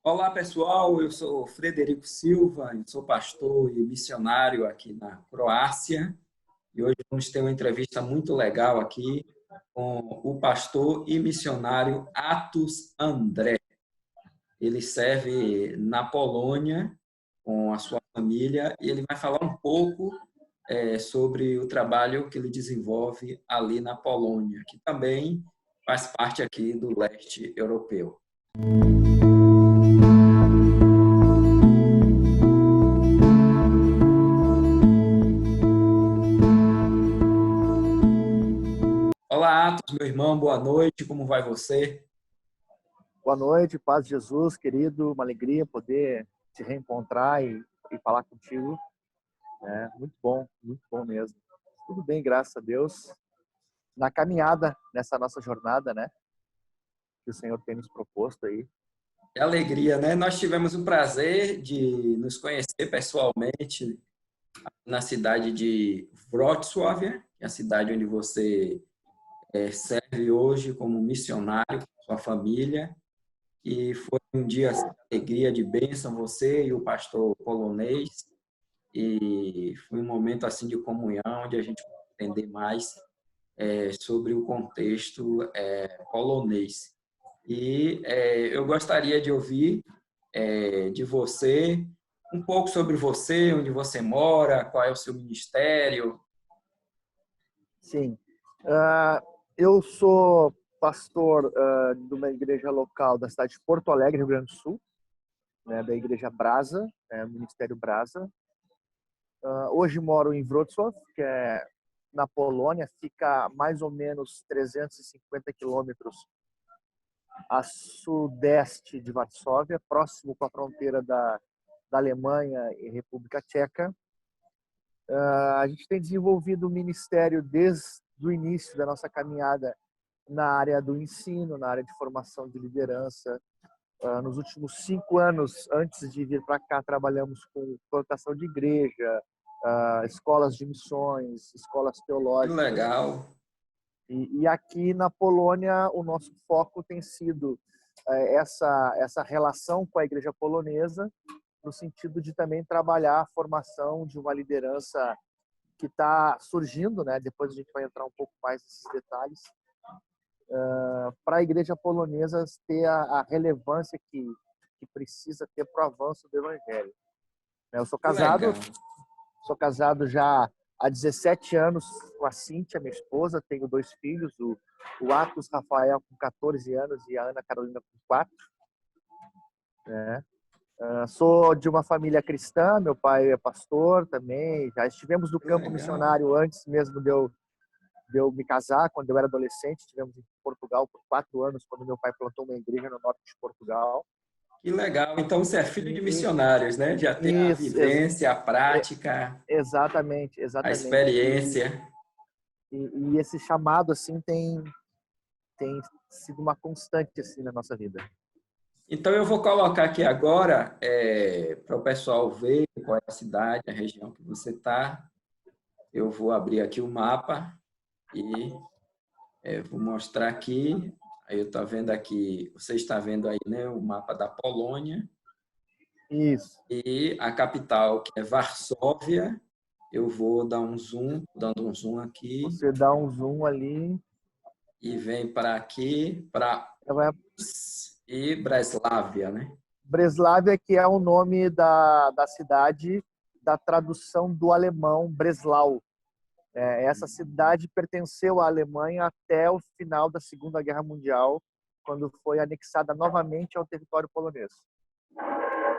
Olá, pessoal. Eu sou Frederico Silva, eu sou pastor e missionário aqui na Croácia. E hoje vamos ter uma entrevista muito legal aqui com o pastor e missionário Atos André. Ele serve na Polônia com a sua família e ele vai falar um pouco sobre o trabalho que ele desenvolve ali na Polônia, que também faz parte aqui do leste europeu. Olá, Atos, meu irmão, boa noite, como vai você? Boa noite, paz de Jesus, querido. Uma alegria poder te reencontrar e falar contigo. Muito bom mesmo. Tudo bem, graças a Deus. Na caminhada, nessa nossa jornada, né? Que o Senhor tem nos proposto aí. Que alegria, né? Nós tivemos o prazer de nos conhecer pessoalmente na cidade de Wrocław, que é a cidade onde você serve hoje como missionário com sua família. E foi um dia assim, de alegria, de bênção, você e o pastor polonês. E foi um momento assim de comunhão, onde a gente pode entender mais sobre o contexto polonês. E eu gostaria de ouvir de você um pouco sobre você, onde você mora, qual é o seu ministério. Sim. Eu sou pastor de uma igreja local da cidade de Porto Alegre, Rio Grande do Sul, né, da igreja Brasa, Ministério Brasa. Hoje moro em Wrocław, que é na Polônia, fica mais ou menos 350 quilômetros a sudeste de Varsóvia, próximo com a fronteira da Alemanha e República Tcheca. A gente tem desenvolvido o ministério desde o início da nossa caminhada na área do ensino, na área de formação de liderança. Nos últimos 5 anos, antes de vir para cá, trabalhamos com plantação de igreja, escolas de missões, escolas Que teológicas. legal. E aqui na Polônia, o nosso foco tem sido essa relação com a igreja polonesa, no sentido de também trabalhar a formação de uma liderança que está surgindo, né? Depois a gente vai entrar um pouco mais nesses detalhes, para a igreja polonesa ter a relevância que precisa ter para o avanço do evangelho. Eu Que legal. sou casado já há 17 anos com a Cíntia, minha esposa. Tenho 2 filhos, o Atos Rafael com 14 anos e a Ana Carolina com 4. Sou de uma família cristã, meu pai é pastor também. Já estivemos no Que campo legal. missionário antes mesmo de eu me casar, quando eu era adolescente. Estivemos em Portugal por 4 anos, quando meu pai plantou uma igreja no norte de Portugal. Que legal. Então você é filho de E, missionários, né? Já tem a isso, vivência, a prática, exatamente, a exatamente. experiência. E esse chamado assim tem sido uma constante assim na nossa vida. Então eu vou colocar aqui agora para o pessoal ver qual é a cidade, a região que você está. Eu vou abrir aqui o mapa e vou mostrar aqui. Aí eu estou vendo aqui, você está vendo aí, né, o mapa da Polônia Isso. e a capital, que é Varsóvia. Eu vou dar um zoom, dando um zoom aqui Você dá um zoom ali, e vem para aqui, para vai e Breslávia, né? Breslávia, que é o nome da cidade da tradução do alemão Breslau. Essa cidade pertenceu à Alemanha até o final da Segunda Guerra Mundial, quando foi anexada novamente ao território polonês.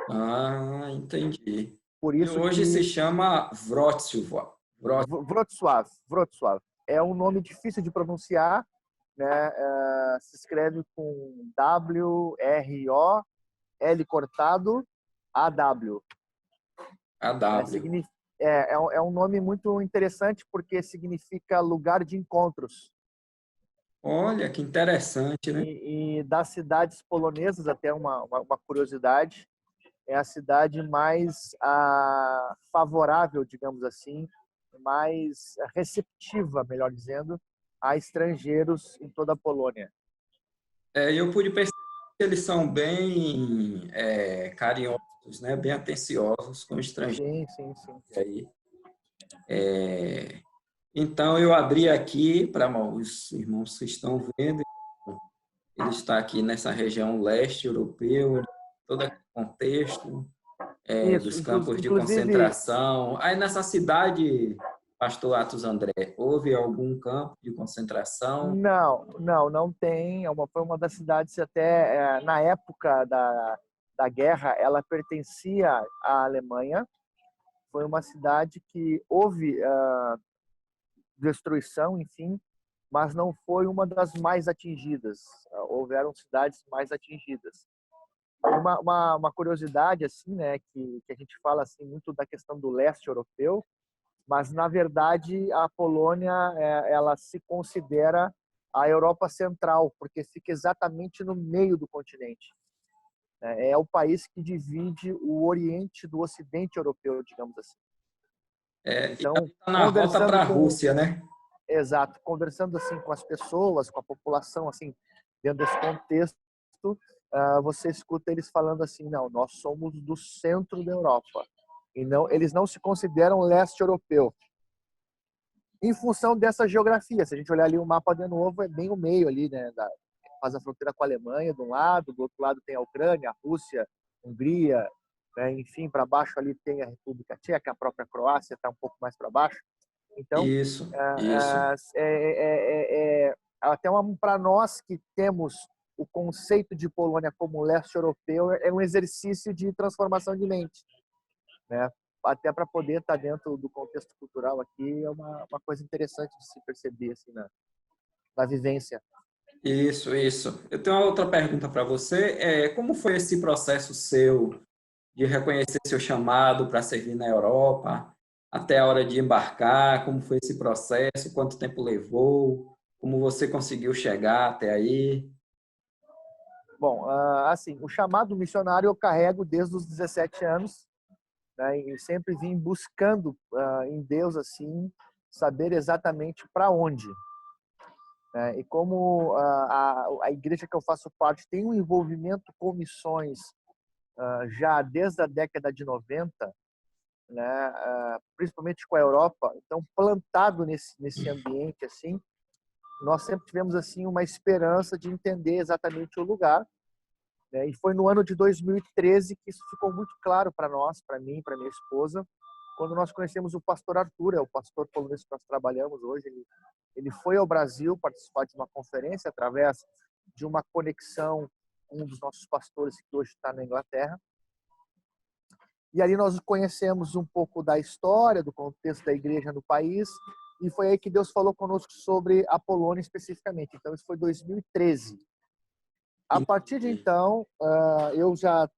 Ah, entendi. Por E isso hoje se que chama Wrocław. Wrocław é um nome difícil de pronunciar, né? Se escreve com W-R-O-L cortado A-W. AW. É um nome muito interessante porque significa lugar de encontros. Olha, que interessante, né? E das cidades polonesas, até uma curiosidade, é a cidade mais favorável, digamos assim, mais receptiva, melhor dizendo, a estrangeiros em toda a Polônia. Eu pude perceber eles são bem carinhosos, né? Bem atenciosos com estrangeiros. Sim, sim, sim. Aí, então, eu abri aqui para os irmãos que estão vendo. Ele está aqui nessa região leste europeu, todo aquele contexto Isso, dos campos de inclusive, concentração. Aí nessa cidade, Pastor Atos André, houve algum campo de concentração? não tem. Foi uma das cidades até, na época da guerra, ela pertencia à Alemanha. Foi uma cidade que houve destruição, enfim, mas não foi uma das mais atingidas. Houveram cidades mais atingidas. Uma curiosidade, assim, né, que a gente fala assim, muito da questão do leste europeu, mas, na verdade, a Polônia ela se considera a Europa Central, porque fica exatamente no meio do continente. É o país que divide o Oriente do Ocidente europeu, digamos assim. E Então, está na rota para conversando a com Rússia, né? exato, conversando assim com as pessoas, com a população, assim, dentro desse contexto, você escuta eles falando assim, não, nós somos do centro da Europa. E não, eles não se consideram leste europeu. Em função dessa geografia, se a gente olhar ali o mapa de novo, é bem o meio ali, né? Faz a fronteira com a Alemanha de um lado, do outro lado tem a Ucrânia, a Rússia, a Hungria, né? Enfim, para baixo ali tem a República Tcheca, a própria Croácia está um pouco mais para baixo. Então, Isso, isso. até para nós que temos o conceito de Polônia como leste europeu, é um exercício de transformação de mente, né? Até para poder estar dentro do contexto cultural aqui, é uma coisa interessante de se perceber assim, na vivência. Isso. Eu tenho uma outra pergunta para você. Como foi esse processo seu de reconhecer seu chamado para servir na Europa, até a hora de embarcar? Como foi esse processo? Quanto tempo levou? Como você conseguiu chegar até aí? Bom, assim, o chamado missionário eu carrego desde os 17 anos, né? E sempre vim buscando em Deus assim saber exatamente para onde. Né? E como a igreja que eu faço parte tem um envolvimento com missões já desde a década de 90, né? Principalmente com a Europa, então plantado nesse ambiente assim, nós sempre tivemos assim uma esperança de entender exatamente o lugar, né? E foi no ano de 2013 que isso ficou muito claro para nós, para mim, para minha esposa, quando nós conhecemos o pastor Arthur, é o pastor polonês que nós trabalhamos hoje. Ele foi ao Brasil participar de uma conferência através de uma conexão com um dos nossos pastores que hoje está na Inglaterra. E ali nós conhecemos um pouco da história, do contexto da igreja no país, e foi aí que Deus falou conosco sobre a Polônia especificamente. Então, isso foi 2013. A partir de então, eu já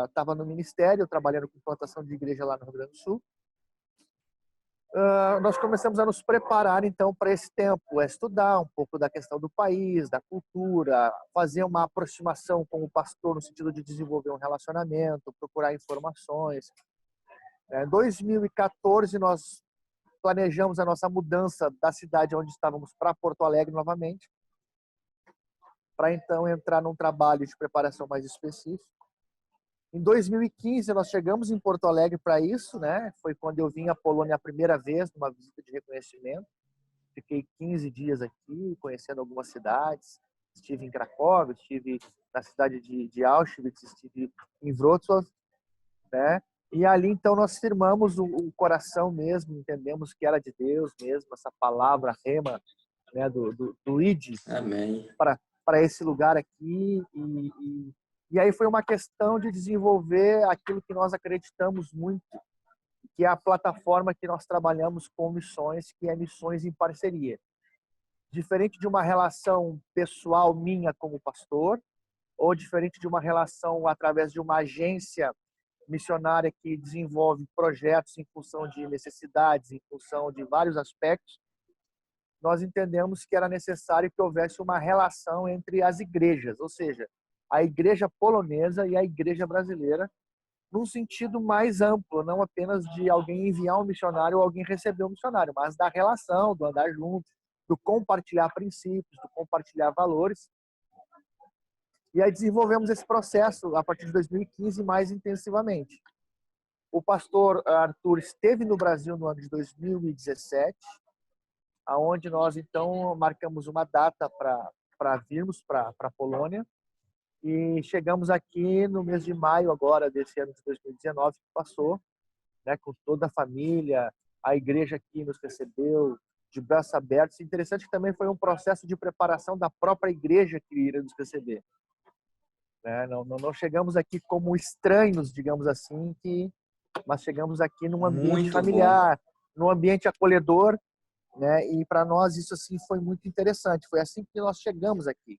estava no ministério, trabalhando com plantação de igreja lá no Rio Grande do Sul. Nós começamos a nos preparar, então, para esse tempo, estudar um pouco da questão do país, da cultura, fazer uma aproximação com o pastor no sentido de desenvolver um relacionamento, procurar informações. Em 2014, nós planejamos a nossa mudança da cidade onde estávamos para Porto Alegre novamente, para então entrar num trabalho de preparação mais específico. Em 2015, nós chegamos em Porto Alegre para isso, né? Foi quando eu vim à Polônia a primeira vez, numa visita de reconhecimento. Fiquei 15 dias aqui, conhecendo algumas cidades. Estive em Cracóvia, estive na cidade de Auschwitz, estive em Wrocław, né? E ali, então, nós firmamos o coração mesmo, entendemos que era de Deus mesmo, essa palavra rema, né, do ID, Amém. para esse lugar aqui. E aí foi uma questão de desenvolver aquilo que nós acreditamos muito, que é a plataforma que nós trabalhamos com missões, que é Missões em Parceria. Diferente de uma relação pessoal minha como pastor, ou diferente de uma relação através de uma agência missionária que desenvolve projetos em função de necessidades, em função de vários aspectos, nós entendemos que era necessário que houvesse uma relação entre as igrejas, ou seja, a igreja polonesa e a igreja brasileira, num sentido mais amplo, não apenas de alguém enviar um missionário ou alguém receber um missionário, mas da relação, do andar junto, do compartilhar princípios, do compartilhar valores. E aí desenvolvemos esse processo a partir de 2015 mais intensivamente. O pastor Arthur esteve no Brasil no ano de 2017, aonde nós então marcamos uma data para virmos para a Polônia e chegamos aqui no mês de maio agora desse ano de 2019 que passou, né, com toda a família, a igreja aqui nos recebeu de braços abertos. Interessante que também foi um processo de preparação da própria igreja que iria nos receber. Né? Não chegamos aqui como estranhos, digamos assim, mas chegamos aqui num ambiente Muito bom. familiar, num ambiente acolhedor, né? E para nós isso assim foi muito interessante. Foi assim que nós chegamos aqui,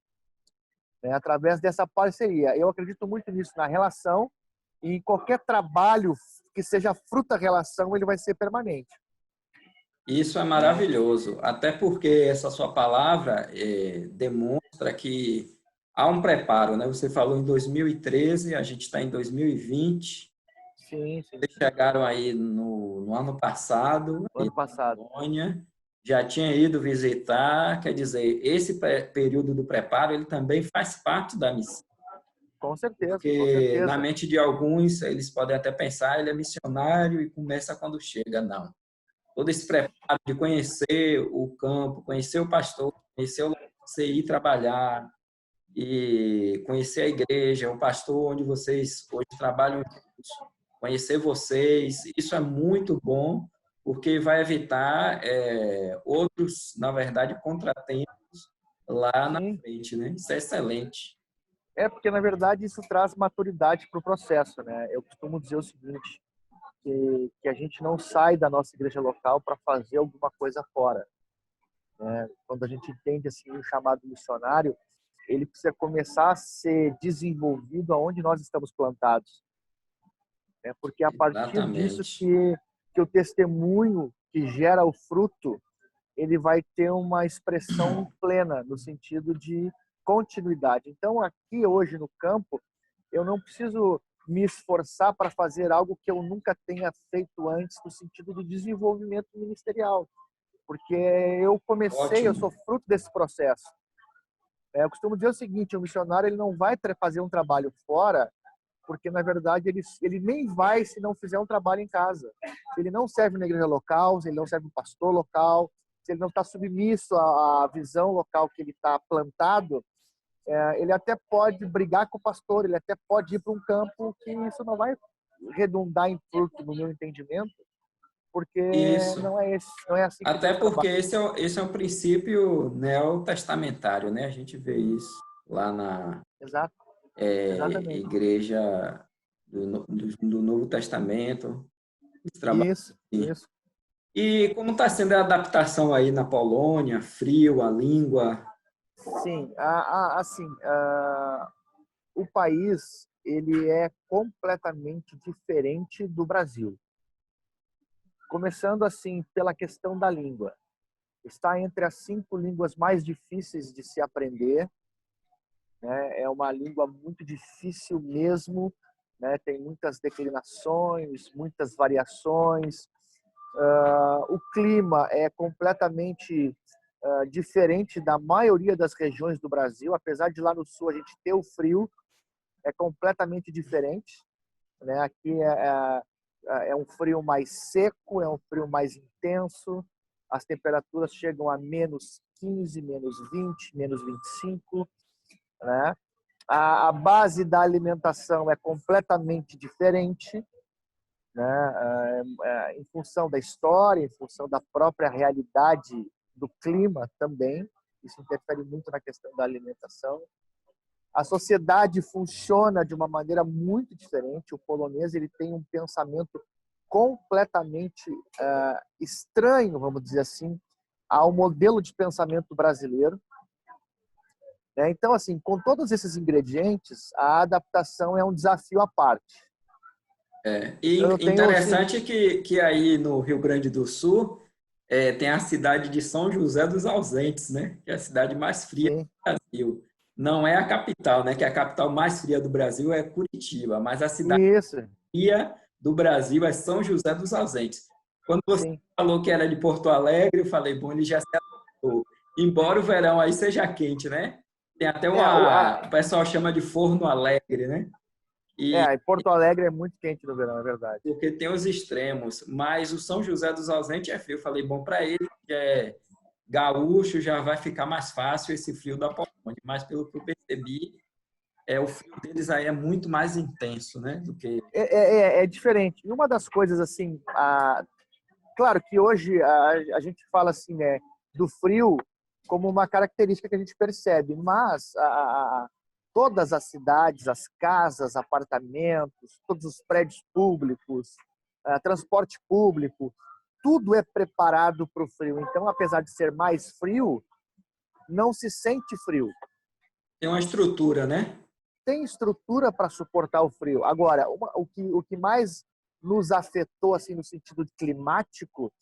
né? Através dessa parceria. Eu acredito muito nisso, na relação, e qualquer trabalho que seja fruto da relação, ele vai ser permanente. Isso é maravilhoso, até porque essa sua palavra demonstra que há um preparo, né? Você falou em 2013, a gente está em 2020. Sim. Vocês chegaram aí no ano passado, Ano passado. Polônia, já tinha ido visitar, quer dizer, esse período do preparo, ele também faz parte da missão. Com certeza, Porque com certeza. na mente de alguns, eles podem até pensar, ele é missionário e começa quando chega. Não. Todo esse preparo de conhecer o campo, conhecer o pastor, conhecer o lugar de você ir trabalhar e conhecer a igreja, o pastor onde vocês hoje trabalham juntos, conhecer vocês, isso é muito bom, porque vai evitar outros, na verdade, contratempos lá na Sim. frente, né? Isso é excelente. Porque, na verdade, isso traz maturidade para o processo, né? Eu costumo dizer o seguinte, que a gente não sai da nossa igreja local para fazer alguma coisa fora, né? Quando a gente entende assim, o chamado missionário, ele precisa começar a ser desenvolvido aonde nós estamos plantados, né? Porque é a partir disso Exatamente. que o testemunho que gera o fruto, ele vai ter uma expressão plena, no sentido de continuidade. Então, aqui hoje no campo, eu não preciso me esforçar para fazer algo que eu nunca tenha feito antes, no sentido do desenvolvimento ministerial. Porque eu sou Ótimo. fruto desse processo. Eu costumo dizer o seguinte, o missionário ele não vai fazer um trabalho fora, porque, na verdade, ele nem vai se não fizer um trabalho em casa. Se ele não serve na igreja local, se ele não serve no pastor local, se ele não está submisso à visão local que ele está plantado, ele até pode brigar com o pastor, ele até pode ir para um campo que isso não vai redundar em fruto, no meu entendimento, porque Isso. não é assim que Até Deus porque trabalha. esse é um princípio neotestamentário, né? A gente vê isso lá na Exato, exatamente. igreja do Novo Testamento. Esse trabalho Isso, assim. isso. E como está sendo a adaptação aí na Polônia? Frio, a língua? Sim, assim, o país ele é completamente diferente do Brasil. Começando assim pela questão da língua. Está entre as 5 línguas mais difíceis de se aprender, né? É uma língua muito difícil mesmo, né? Tem muitas declinações, muitas variações. O clima é completamente diferente da maioria das regiões do Brasil, apesar de lá no sul a gente ter o frio, é completamente diferente, né? Aqui é um frio mais seco, é um frio mais intenso, as temperaturas chegam a -15, -20, -25, né? A base da alimentação é completamente diferente, né? Em função da história, em função da própria realidade do clima também, isso interfere muito na questão da alimentação. A sociedade funciona de uma maneira muito diferente. O polonês ele tem um pensamento completamente estranho, vamos dizer assim, ao modelo de pensamento brasileiro. Então, assim, com todos esses ingredientes, a adaptação é um desafio à parte. E Eu tenho, assim, interessante que aí no Rio Grande do Sul tem a cidade de São José dos Ausentes, né? Que é a cidade mais fria sim, do Brasil. Não é a capital, né? Que a capital mais fria do Brasil é Curitiba, mas a cidade isso, fria do Brasil é São José dos Ausentes. Quando você sim, falou que era de Porto Alegre, eu falei, bom, ele já se adaptou. Embora o verão aí seja quente, né? Tem até É, o pessoal chama de forno alegre, né? E Porto Alegre é muito quente no verão, é verdade. porque tem os extremos, mas o São José dos Ausentes é frio. Eu falei, bom, para ele que é gaúcho já vai ficar mais fácil esse frio da Polônia, mas pelo que eu percebi, o frio deles aí é muito mais intenso, né, do que É diferente. E uma das coisas, assim, claro que hoje a gente fala assim, né, do frio como uma característica que a gente percebe, mas todas as cidades, as casas, apartamentos, todos os prédios públicos, transporte público, tudo é preparado para o frio. Então, apesar de ser mais frio, não se sente frio. tem uma estrutura, né? Tem estrutura para suportar o frio. Agora, o que mais nos afetou assim no sentido climático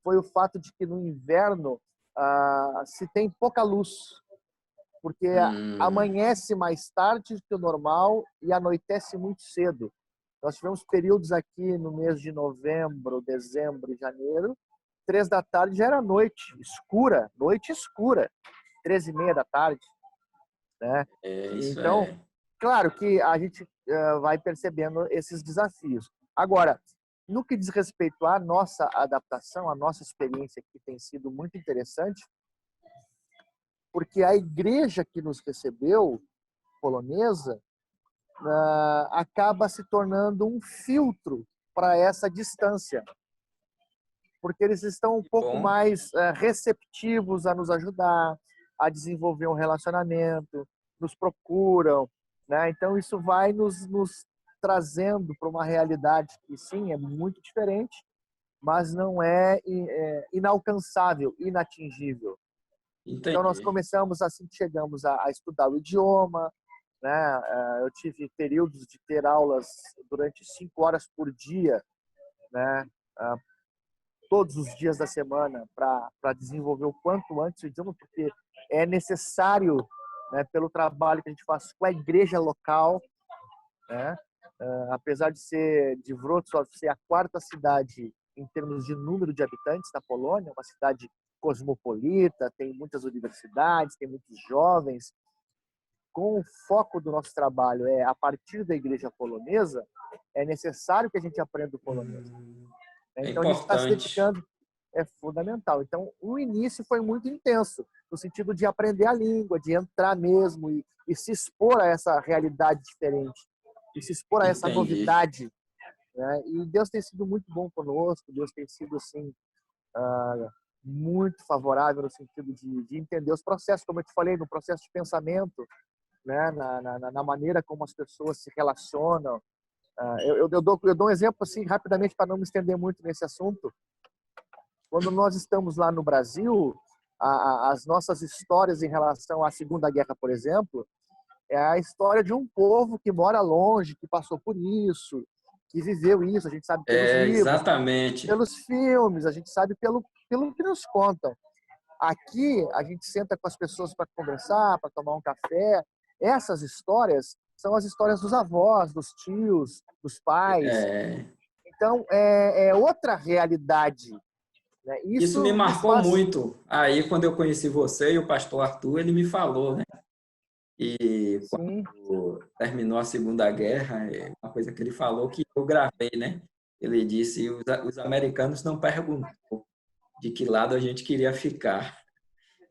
foi o fato de que no inverno se tem pouca luz, porque Hum, amanhece mais tarde do que o normal e anoitece muito cedo. Nós tivemos períodos aqui no mês de novembro, dezembro e janeiro, 3 da tarde já era noite escura, 13h30 da tarde, né? isso Então, é claro que a gente vai percebendo esses desafios. Agora, no que diz respeito à nossa adaptação, à nossa experiência, que tem sido muito interessante, porque a igreja que nos recebeu, polonesa, acaba se tornando um filtro para essa distância, porque eles estão um pouco bom. mais receptivos a nos ajudar, a desenvolver um relacionamento, nos procuram, né? Então isso vai nos trazendo para uma realidade que sim é muito diferente, mas não é inalcançável, inatingível. Então nós Entendi. começamos assim que chegamos a estudar o idioma, né? Eu tive períodos de ter aulas durante 5 horas por dia, né? Todos os dias da semana para desenvolver o quanto antes o idioma, porque é necessário, né, pelo trabalho que a gente faz com a igreja local, né? Apesar de Wrocław ser a quarta cidade em termos de número de habitantes da Polônia, uma cidade cosmopolita, tem muitas universidades, tem muitos jovens. Com o foco do nosso trabalho a partir da igreja polonesa, é necessário que a gente aprenda o polonês. É Então a gente está se importante. dedicando, é fundamental. Então o início foi muito intenso, no sentido de aprender a língua, de entrar mesmo e se expor a essa realidade diferente, e se expor a essa Entendi. novidade, né? E Deus tem sido muito bom conosco, Deus tem sido assim muito favorável no sentido de entender os processos, como eu te falei, no processo de pensamento, né? Na maneira como as pessoas se relacionam. Eu dou um exemplo assim rapidamente para não me estender muito nesse assunto. Quando nós estamos lá no Brasil, as nossas histórias em relação à Segunda Guerra, por exemplo, é a história de um povo que mora longe, que passou por isso, que viveu isso. A gente sabe pelos livros, Exatamente. pelos filmes, a gente sabe pelo que nos contam. Aqui, a gente senta com as pessoas para conversar, para tomar um café. Essas histórias são as histórias dos avós, dos tios, dos pais. É, Então, é outra realidade, né? isso me Isso nos marcou faz... muito. Aí, quando eu conheci você e o pastor Arthur, ele me falou, né? E Sim, quando terminou a Segunda Guerra, uma coisa que ele falou que eu gravei, né? Ele disse: os americanos não perguntou de que lado a gente queria ficar.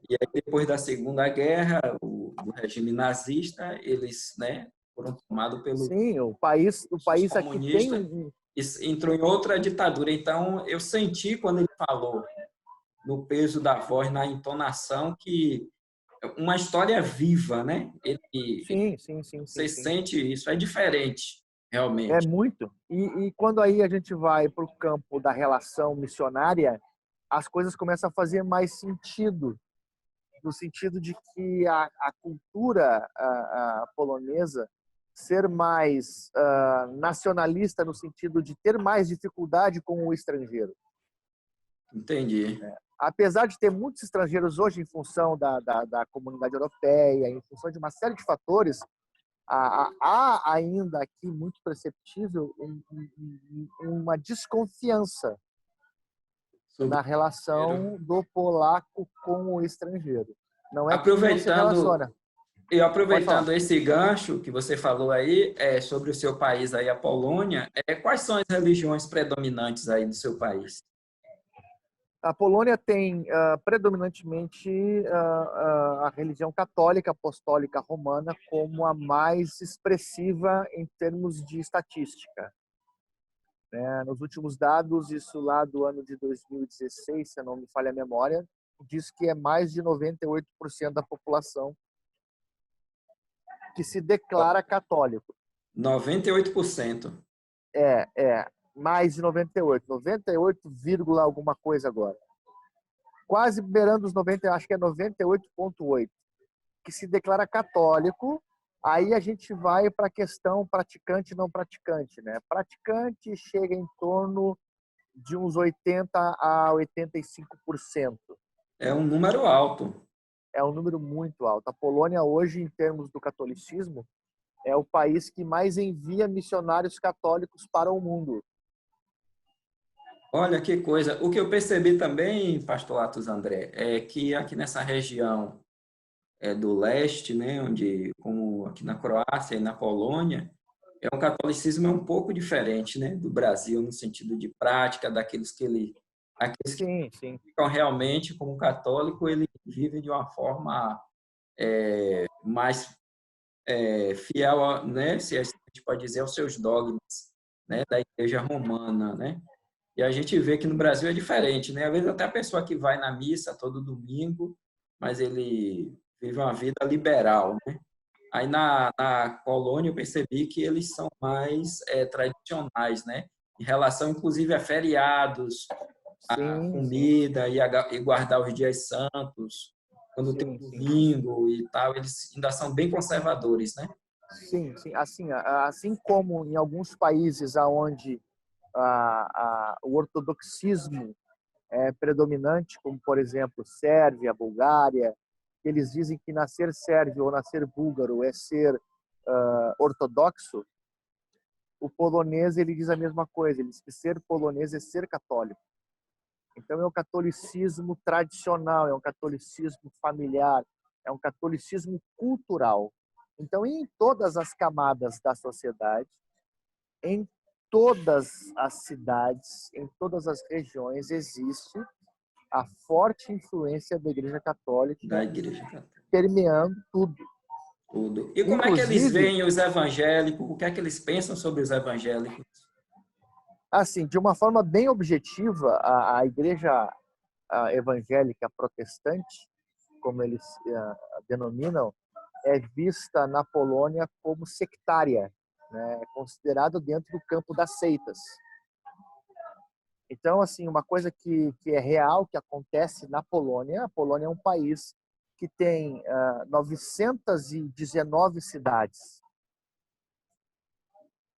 E aí, depois da Segunda Guerra, do regime nazista, eles, né, foram tomados pelos sim, o país aqui tem comunistas e entrou em outra ditadura. Então, eu senti quando ele falou no peso da voz, na entonação, que uma história viva, né? sim, sim, sim, sim, Você sim. sente isso, é diferente, É realmente. muito. E quando aí a gente vai para o campo da relação missionária, as coisas começam a fazer mais sentido, no sentido de que a cultura polonesa ser mais nacionalista, no sentido de ter mais dificuldade com o estrangeiro. Entendi. Apesar de ter muitos estrangeiros hoje em função da comunidade europeia, em função de uma série de fatores, há ainda aqui muito perceptível uma desconfiança Sobre, na relação do polaco com o estrangeiro. Não é que não se aproveitando, relaciona. E Pode falar. aproveitando esse gancho que você falou aí, sobre o seu país aí, a Polônia, quais são as religiões predominantes aí do seu país? A Polônia tem predominantemente a religião católica apostólica romana como a mais expressiva em termos de estatística. Nos últimos dados, isso lá do ano de 2016, se eu não me falha a memória, diz que é mais de 98% da população que se declara católico. 98%. Mais de 98, 98, alguma coisa agora. Quase beirando os 90, acho que é 98,8, que se declara católico. Aí a gente vai para a questão praticante e não praticante, né? Praticante chega em torno de uns 80 a 85%. É um número alto. É um número muito alto. A Polônia hoje, em termos do catolicismo, é o país que mais envia missionários católicos para o mundo. Olha que coisa. O que eu percebi também, pastor Atos André, é que aqui nessa região do leste, né, onde, como aqui na Croácia e na Polônia, um catolicismo um pouco diferente, né, do Brasil no sentido de prática, aqueles que Sim, sim. ficam realmente como católico, ele vive de uma forma mais fiel, né, se a gente pode dizer, aos seus dogmas, né, da Igreja Romana, né? E a gente vê que no Brasil é diferente, né? Às vezes até a pessoa que vai na missa todo domingo, mas ele vive uma vida liberal, né? Aí na Polônia eu percebi que eles são mais tradicionais, né? Em relação, inclusive, a feriados, a Sim, sim, comida e guardar os dias santos, quando tem sim, um sim. domingo e tal, eles ainda são bem conservadores, né? Sim, sim. Assim como em alguns países onde o ortodoxismo é predominante, como, por exemplo, Sérvia, Bulgária, eles dizem que nascer sérvio ou nascer búlgaro é ser ortodoxo. O polonês ele diz a mesma coisa, ele diz que ser polonês é ser católico. Então é um catolicismo tradicional, é um catolicismo familiar, é um catolicismo cultural. Então, em todas as camadas da sociedade, em todas as cidades, em todas as regiões, existe a forte influência da Igreja Da Católica Igreja Católica. permeando tudo. Tudo. E como é que eles Inclusive, veem os evangélicos? O que é que eles pensam sobre os evangélicos? assim, de uma forma bem objetiva, a Igreja evangélica protestante, como eles denominam, é vista na Polônia como sectária, né? É considerado dentro do campo das seitas. Então, assim, uma coisa que é real, que acontece na Polônia, a Polônia é um país que tem 919 cidades,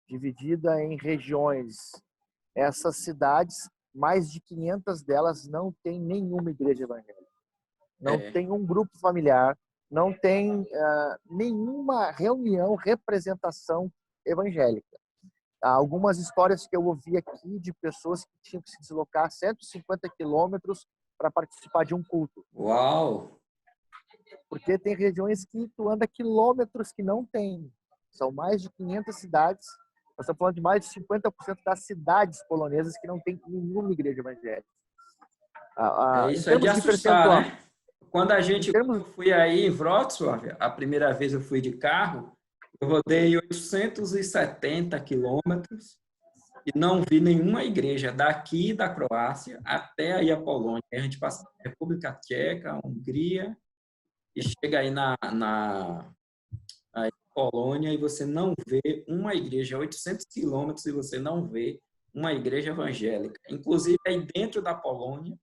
dividida em regiões. Essas cidades, mais de 500 delas não tem nenhuma igreja evangélica. Não É, tem um grupo familiar, não tem nenhuma reunião, representação evangélica. Há algumas histórias que eu ouvi aqui de pessoas que tinham que se deslocar 150 quilômetros para participar de um culto. uau! Porque tem regiões que tu anda quilômetros que não tem. São mais de 500 cidades. Nós estamos falando de mais de 50% das cidades polonesas que não tem nenhuma igreja evangélica. Em Isso é de termos de assustar, percentual, né? Quando a em gente, quando termos eu fui aí em Wrocław, a primeira vez eu fui de carro, eu rodei 870 quilômetros e não vi nenhuma igreja daqui da Croácia até aí a Polônia. A gente passa na República Tcheca, Hungria e chega aí na Polônia e você não vê uma igreja, 800 quilômetros e você não vê uma igreja evangélica. Inclusive aí dentro da Polônia,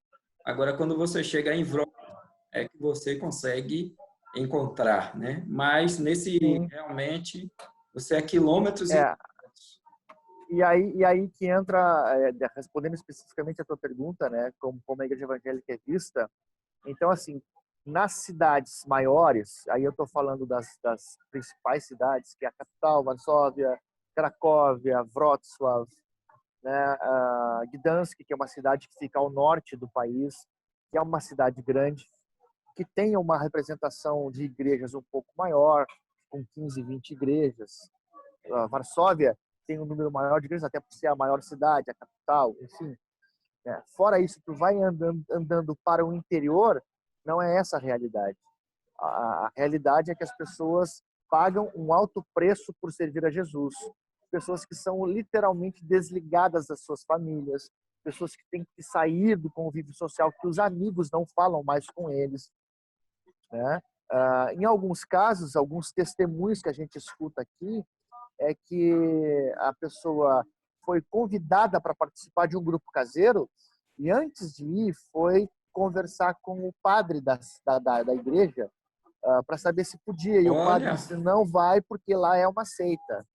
agora quando você chega em Wrocław, é que você consegue encontrar, né? Mas nesse sim, realmente você é quilômetros e é, e aí que entra, respondendo especificamente a tua pergunta, né, como a igreja evangélica é vista. Então, assim, nas cidades maiores, aí eu estou falando das principais cidades, que é a capital, Varsóvia, Cracóvia, Wrocław, né, Gdansk, que é uma cidade que fica ao norte do país, que é uma cidade grande, que tenha uma representação de igrejas um pouco maior, com 15, 20 igrejas. Varsóvia tem um número maior de igrejas, até por ser a maior cidade, a capital, enfim. Fora isso, tu vai andando para o interior, não é essa a realidade. A realidade é que as pessoas pagam um alto preço por servir a Jesus. Pessoas que são literalmente desligadas das suas famílias, pessoas que têm que sair do convívio social, que os amigos não falam mais com eles, né? Em alguns casos, alguns testemunhos que a gente escuta aqui, é que a pessoa foi convidada para participar de um grupo caseiro e antes de ir foi conversar com o padre da igreja para saber se podia. E o padre Olha, disse, não vai porque lá é uma seita.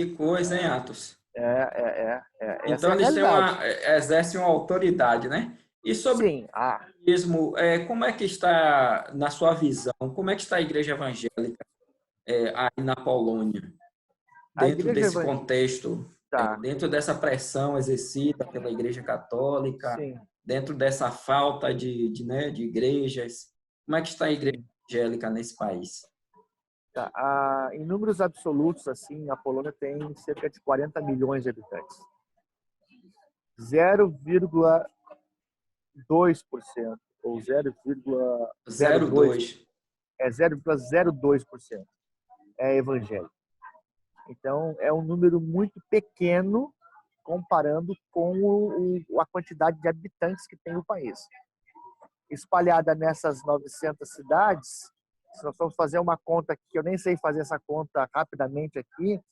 que coisa, hein, Atos? Essa é Então a eles têm realidade. exercem uma autoridade, né? E sobre Sim, o mesmo, como é que está, na sua visão, como é que está a igreja evangélica aí na Polônia, a dentro igreja desse evangélica, contexto, tá, dentro dessa pressão exercida pela igreja católica, sim, dentro dessa falta né, de igrejas, como é que está a igreja sim. evangélica nesse país? Tá. Em números absolutos, assim, a Polônia tem cerca de 40 milhões de habitantes. 0,2% ou 0,02% 02. 0,02% é evangélico. Então, é um número muito pequeno comparando com a quantidade de habitantes que tem o país. Espalhada nessas 900 cidades, se nós formos fazer uma conta que eu nem sei fazer essa conta rapidamente aqui,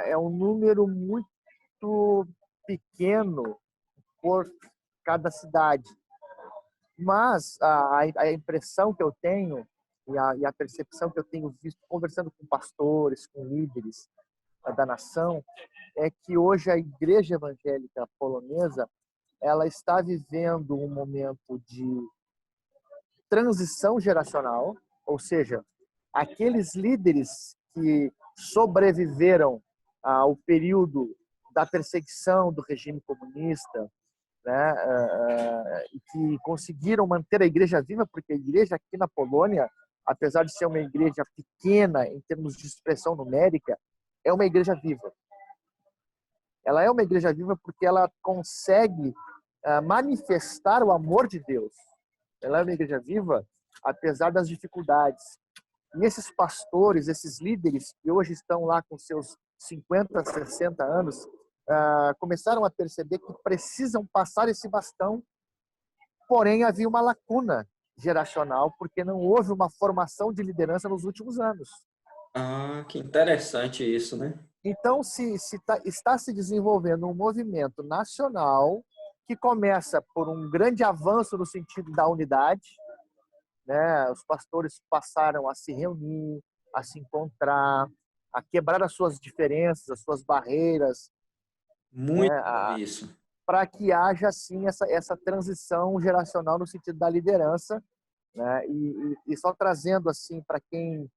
é um número muito pequeno por cada cidade. Mas a impressão que eu tenho e a percepção que eu tenho visto conversando com pastores, com líderes da nação, é que hoje a igreja evangélica polonesa ela está vivendo um momento de transição geracional, ou seja, aqueles líderes que sobreviveram ao período da perseguição do regime comunista, né, e que conseguiram manter a igreja viva, porque a igreja aqui na Polônia, apesar de ser uma igreja pequena em termos de expressão numérica, é uma igreja viva. Ela é uma igreja viva porque ela consegue manifestar o amor de Deus. Ela é uma igreja viva apesar das dificuldades. E esses pastores, esses líderes que hoje estão lá com seus 50, 60 anos, começaram a perceber que precisam passar esse bastão, porém havia uma lacuna geracional, porque não houve uma formação de liderança nos últimos anos. Ah, que interessante isso, né? Então, está se desenvolvendo um movimento nacional que começa por um grande avanço no sentido da unidade, né? Os pastores passaram a se reunir, a se encontrar, a quebrar as suas diferenças, as suas barreiras, Muito né? bom isso. Para que haja assim essa transição geracional no sentido da liderança, né? E só trazendo assim para quem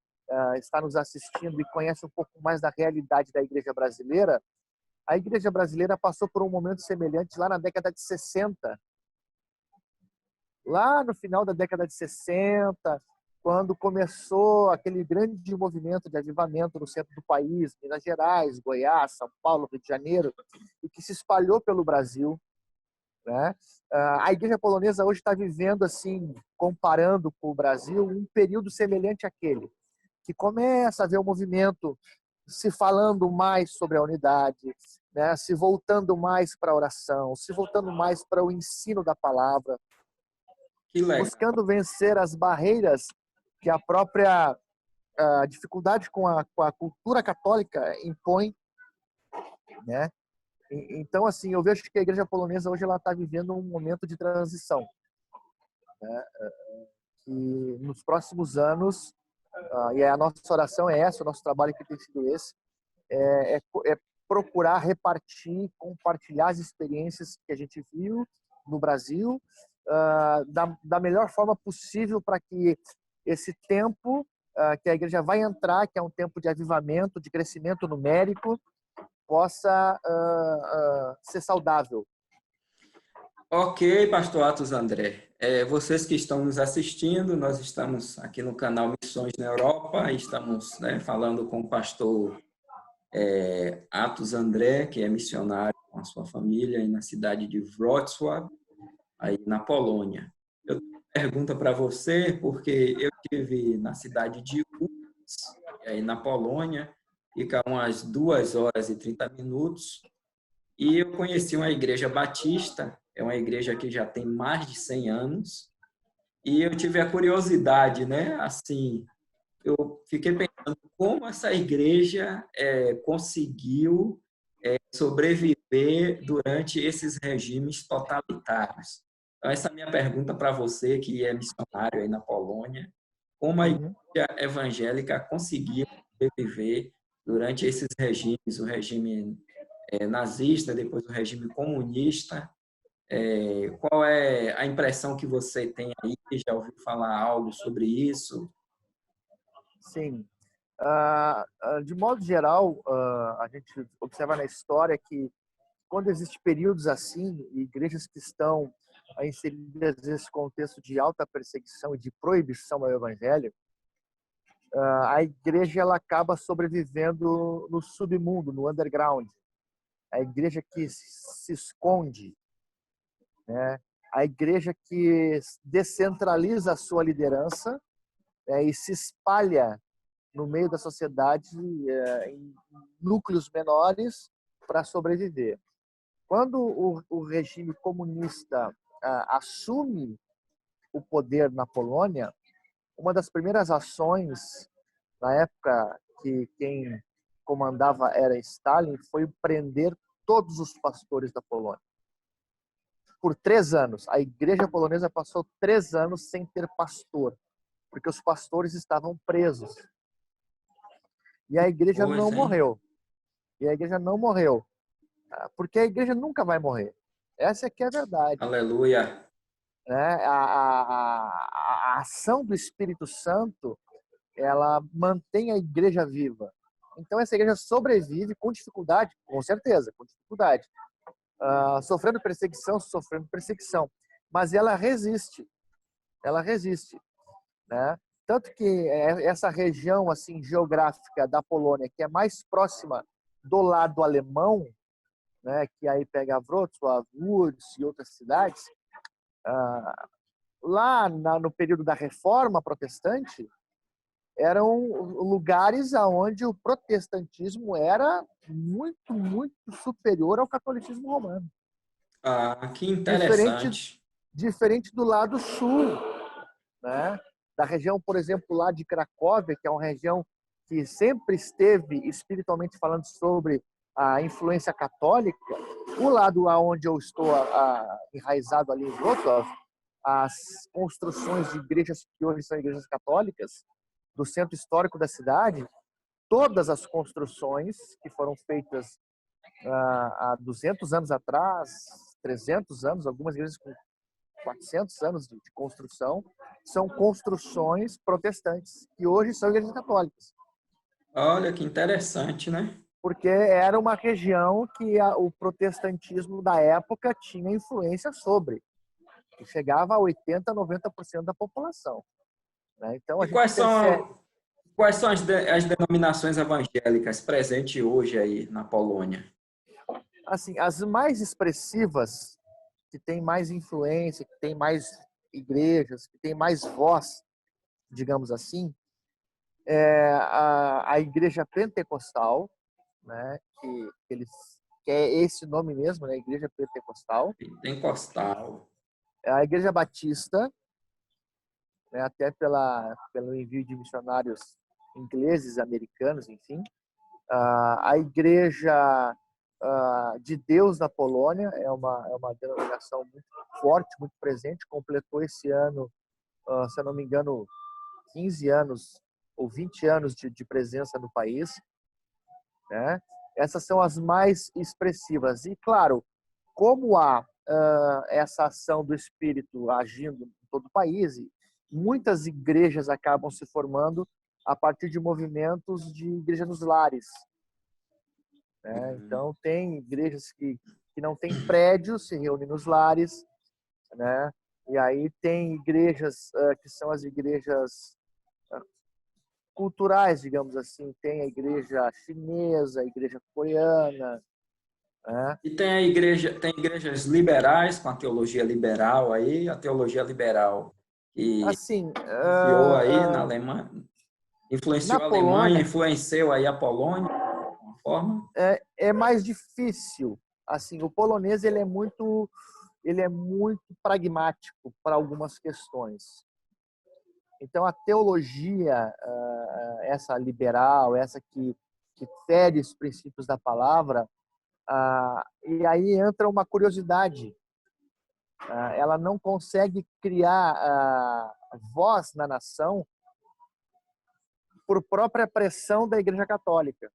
está nos assistindo e conhece um pouco mais da realidade da igreja brasileira, a igreja brasileira passou por um momento semelhante lá na década de 60. Lá no final da década de 60, quando começou aquele grande movimento de avivamento no centro do país, Minas Gerais, Goiás, São Paulo, Rio de Janeiro, e que se espalhou pelo Brasil, né? A igreja polonesa hoje está vivendo, assim, comparando com o Brasil, um período semelhante àquele, que começa a ver o movimento se falando mais sobre a unidade, né? Se voltando mais para a oração, se voltando mais para o ensino da palavra, Que legal. buscando vencer as barreiras que a própria dificuldade com a cultura católica impõe, né? Então, assim, eu vejo que a igreja polonesa hoje ela está vivendo um momento de transição, né? Que nos próximos anos, e a nossa oração é essa, o nosso trabalho aqui tem sido esse, é procurar repartir, compartilhar as experiências que a gente viu no Brasil da melhor forma possível para que esse tempo que a igreja vai entrar, que é um tempo de avivamento, de crescimento numérico, possa ser saudável. Ok, pastor Atos André. Vocês que estão nos assistindo, nós estamos aqui no canal Missões na Europa, e estamos, né, falando com o pastor Atos André, que é missionário com a sua família aí na cidade de Wrocław, aí na Polônia. Eu tenho uma pergunta para você, porque eu estive na cidade de Łódź, aí na Polônia, fica umas 2 horas e 30 minutos, e eu conheci uma igreja batista, é uma igreja que já tem mais de 100 anos, e eu tive a curiosidade, né? Assim, eu fiquei pensando como essa igreja conseguiu sobreviver durante esses regimes totalitários. Então, essa é a minha pergunta para você, que é missionário aí na Polônia, como a Uhum. igreja evangélica conseguiu sobreviver durante esses regimes, o regime nazista, depois o regime comunista. Qual é a impressão que você tem aí? Já ouviu falar algo sobre isso? Sim. De modo geral, a gente observa na história que quando existem períodos assim, igrejas que estão inseridas nesse contexto de alta perseguição e de proibição ao evangelho, a igreja ela acaba sobrevivendo no submundo, no underground. A igreja que se esconde, né? A igreja que descentraliza a sua liderança, e se espalha no meio da sociedade em núcleos menores para sobreviver. Quando o regime comunista assume o poder na Polônia, uma das primeiras ações, na época que quem comandava era Stalin, foi prender todos os pastores da Polônia. Por 3 anos. A igreja polonesa passou 3 anos sem ter pastor, porque os pastores estavam presos. E a igreja não Pois, hein? morreu. E a igreja não morreu. Porque a igreja nunca vai morrer. Essa é que é a verdade. Aleluia. Né? A ação do Espírito Santo, ela mantém a igreja viva. Então essa igreja sobrevive com dificuldade, com certeza, com dificuldade. Sofrendo perseguição. Mas ela resiste, né? Tanto que essa região assim geográfica da Polônia, que é mais próxima do lado alemão, né, que aí pega Wrocław, Łódź e outras cidades, lá no período da Reforma Protestante, eram lugares aonde o protestantismo era muito, muito superior ao catolicismo romano. Ah, que Diferente, interessante. diferente do lado sul, né? Da região, por exemplo, lá de Cracóvia, que é uma região que sempre esteve espiritualmente falando sobre a influência católica. O lado aonde eu estou enraizado ali em Wrocław, as construções de igrejas que hoje são igrejas católicas do centro histórico da cidade, todas as construções que foram feitas há 200 anos atrás, 300 anos, algumas igrejas com 400 anos de construção, são construções protestantes, que hoje são igrejas católicas. Olha que interessante, né? Porque era uma região que o protestantismo da época tinha influência sobre, que chegava a 80%, 90% da população. Né? Então a E gente percebe. quais são as denominações evangélicas presentes hoje aí na Polônia? Assim, as mais expressivas, que têm mais influência, que têm mais igrejas, que têm mais voz, digamos assim, é a igreja pentecostal, né, que é esse nome mesmo, né, igreja pentecostal, Pentecostal. a igreja batista, né, até pelo envio de missionários ingleses, americanos, enfim, a igreja de Deus na Polônia é uma denominação muito forte, muito presente, completou esse ano, se eu não me engano, 15 anos ou 20 anos de presença no país, né? Essas são as mais expressivas. E, claro, como há essa ação do Espírito agindo em todo o país, muitas igrejas acabam se formando a partir de movimentos de igreja nos lares. Né? Então, tem igrejas que não têm prédios, se reúnem nos lares, né? E aí tem igrejas que são as igrejas culturais, digamos assim. Tem a igreja chinesa, a igreja coreana, né? E tem a igreja, tem igrejas liberais com a teologia liberal aí, a teologia liberal que Assim, influenciou aí na Alemanha, na influenciou a Alemanha, Polônia influenciou aí a Polônia, de uma forma. é mais difícil. Assim, o polonês ele é muito pragmático para algumas questões. Então, a teologia, essa liberal, essa que fere os princípios da palavra, e aí entra uma curiosidade. Ela não consegue criar voz na nação por própria pressão da Igreja Católica,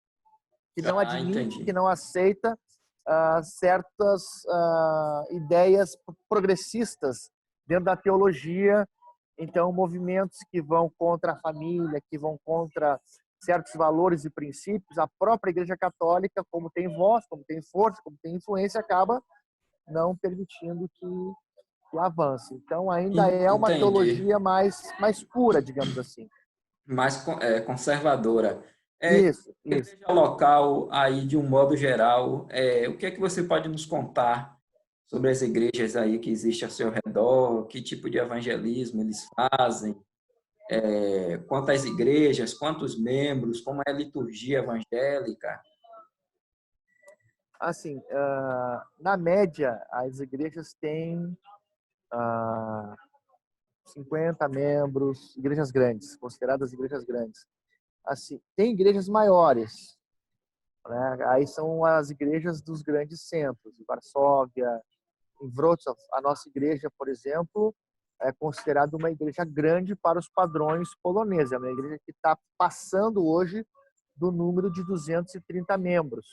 que não Ah, admite, que entendi. não aceita certas ideias progressistas dentro da teologia. Então, movimentos que vão contra a família, que vão contra certos valores e princípios, a própria Igreja Católica, como tem voz, como tem força, como tem influência, acaba não permitindo que avance. Então, ainda é uma Entendi. teologia mais pura, digamos assim. Mais conservadora. Isso, isso. Igreja local aí, de um modo geral, o que é que você pode nos contar sobre as igrejas aí que existem ao seu redor? Que tipo de evangelismo eles fazem? Quantas igrejas, quantos membros, como é a liturgia evangélica? Assim, na média, as igrejas têm 50 membros, igrejas grandes, consideradas igrejas grandes. Assim, tem igrejas maiores, né? Aí são as igrejas dos grandes centros, em Varsóvia, em Wrocław. A nossa igreja, por exemplo, é considerada uma igreja grande para os padrões poloneses. É uma igreja que está passando hoje do número de 230 membros.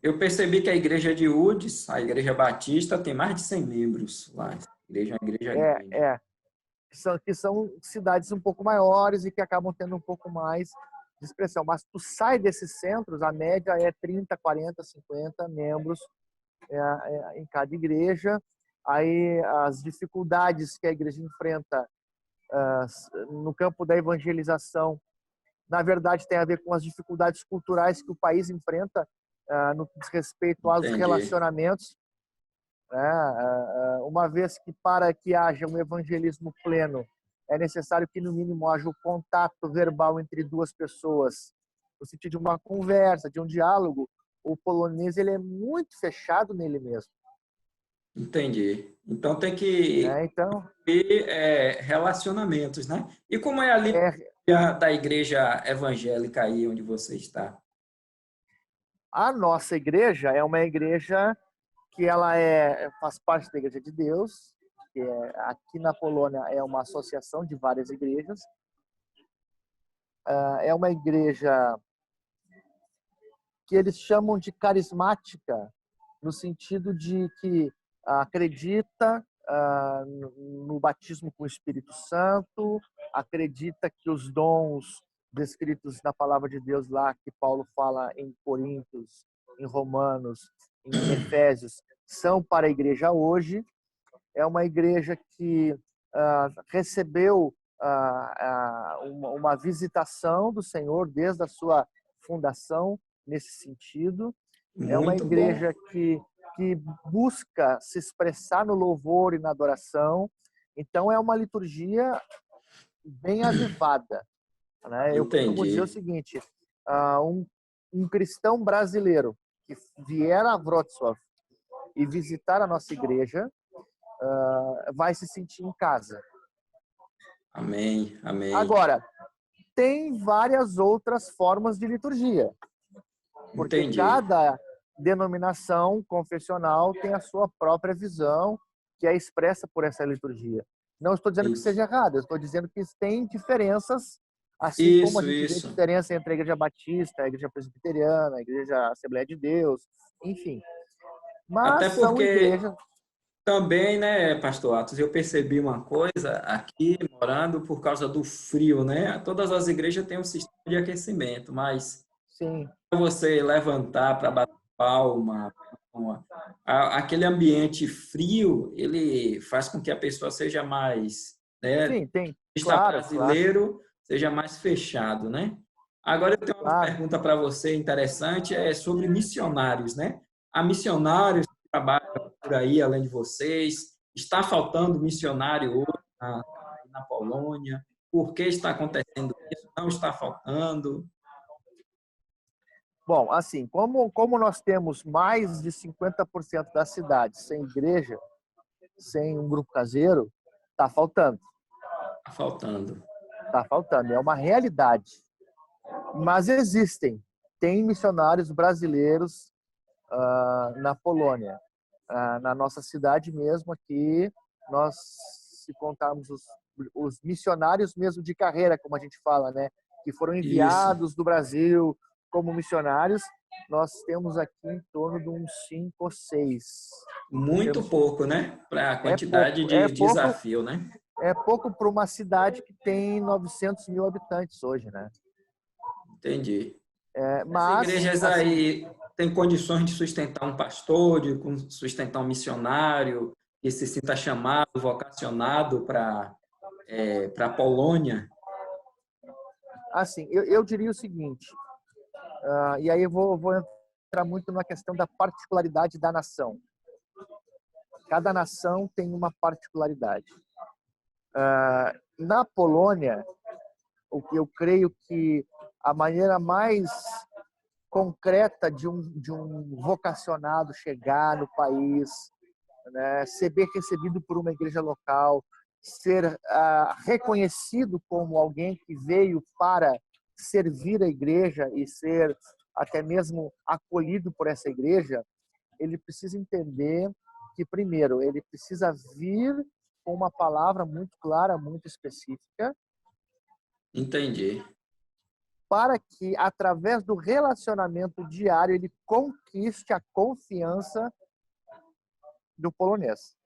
Eu percebi que a igreja de Udes, a igreja batista, tem mais de 100 membros lá. A igreja é uma igreja É, grande. é. Que são cidades um pouco maiores e que acabam tendo um pouco mais de expressão. Mas tu sai desses centros, a média é 30, 40, 50 membros em cada igreja. Aí as dificuldades que a igreja enfrenta no campo da evangelização, na verdade, tem a ver com as dificuldades culturais que o país enfrenta no que diz respeito aos Entendi. relacionamentos, né? Uma vez que para que haja um evangelismo pleno é necessário que no mínimo haja o contato verbal entre duas pessoas, no sentido de uma conversa, de um diálogo. O polonês ele é muito fechado nele mesmo, Entendi. Então tem que né? Então, ter relacionamentos, né? E como é a é, liturgia da igreja evangélica aí onde você está? a nossa igreja é uma igreja que ela faz parte da Igreja de Deus, que aqui na Polônia é uma associação de várias igrejas. É uma igreja que eles chamam de carismática, no sentido de que acredita no batismo com o Espírito Santo, acredita que os dons descritos na palavra de Deus lá, que Paulo fala em Coríntios, em Romanos, em Efésios, são para a igreja hoje. É uma igreja que recebeu uma visitação do Senhor desde a sua fundação nesse sentido. É uma Muito bom. igreja que busca se expressar no louvor e na adoração. Então, é uma liturgia bem avivada, né? Eu costumo dizer o Entendi. seguinte, um cristão brasileiro que vier a Wrocław e visitar a nossa igreja vai se sentir em casa. Amém. Amém. Agora, tem várias outras formas de liturgia, porque Entendi. cada denominação confessional tem a sua própria visão, que é expressa por essa liturgia. Não estou dizendo que seja errado, eu estou dizendo que tem diferenças, assim como a Isso, gente vê isso. diferença entre a Igreja Batista, a Igreja Presbiteriana, a Igreja Assembleia de Deus, enfim. Mas Até são porque igrejas, também, né, Pastor Atos, eu percebi uma coisa aqui, morando, por causa do frio, né? Todas as igrejas têm um sistema de aquecimento, mas sim, para você levantar para bater palma, Aquele ambiente frio, ele faz com que a pessoa seja mais, né, Sim, tem, está claro, claro, brasileiro, seja mais fechado, né? Agora eu tenho uma claro. pergunta para você interessante, é sobre missionários, né? Há missionários que trabalham por aí, além de vocês? Está faltando missionário hoje na Polônia? Por que está acontecendo isso? Não está faltando? Bom, assim, como nós temos mais de 50% da cidade sem igreja, sem um grupo caseiro, está faltando. Está faltando. Está faltando, é uma realidade. Mas existem, tem missionários brasileiros na Polônia. Na nossa cidade mesmo aqui, nós, se contarmos os missionários mesmo de carreira, como a gente fala, né, que foram Isso. enviados do Brasil como missionários, nós temos aqui em torno de uns 5 ou 6. Muito Temos, pouco, né? Para a é quantidade pouco, é de pouco, desafio, né? é pouco para uma cidade que tem 900 mil habitantes hoje, né? Entendi. As Mas, igrejas assim, aí têm condições de sustentar um pastor, de sustentar um missionário, que se sinta chamado, vocacionado para a Polônia. eu diria o seguinte, e aí eu vou entrar muito na questão da particularidade da nação. Cada nação tem uma particularidade. Na Polônia, o que eu creio que a maneira mais concreta de um vocacionado chegar no país, né, ser bem recebido por uma igreja local, ser reconhecido como alguém que veio para servir a igreja e ser até mesmo acolhido por essa igreja, ele precisa entender que, primeiro, ele precisa vir com uma palavra muito clara, muito específica, Entendi. para que, através do relacionamento diário, ele conquiste a confiança do polonês.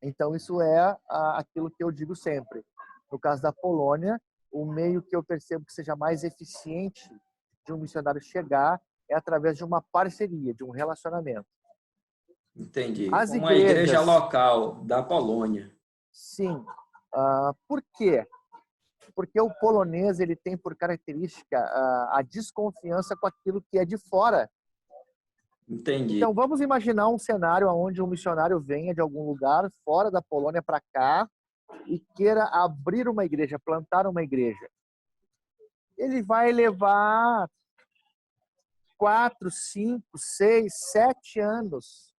Então, isso é aquilo que eu digo sempre. No caso da Polônia, o meio que eu percebo que seja mais eficiente de um missionário chegar é através de uma parceria, de um relacionamento. Entendi. As Como a igreja igrejas, local da Polônia. sim. Por quê? Porque o polonês ele tem por característica a desconfiança com aquilo que é de fora. Entendi. Então, vamos imaginar um cenário onde um missionário venha de algum lugar fora da Polônia para cá e queira abrir uma igreja, plantar uma igreja. Ele vai levar 4, 5, 6, 7 anos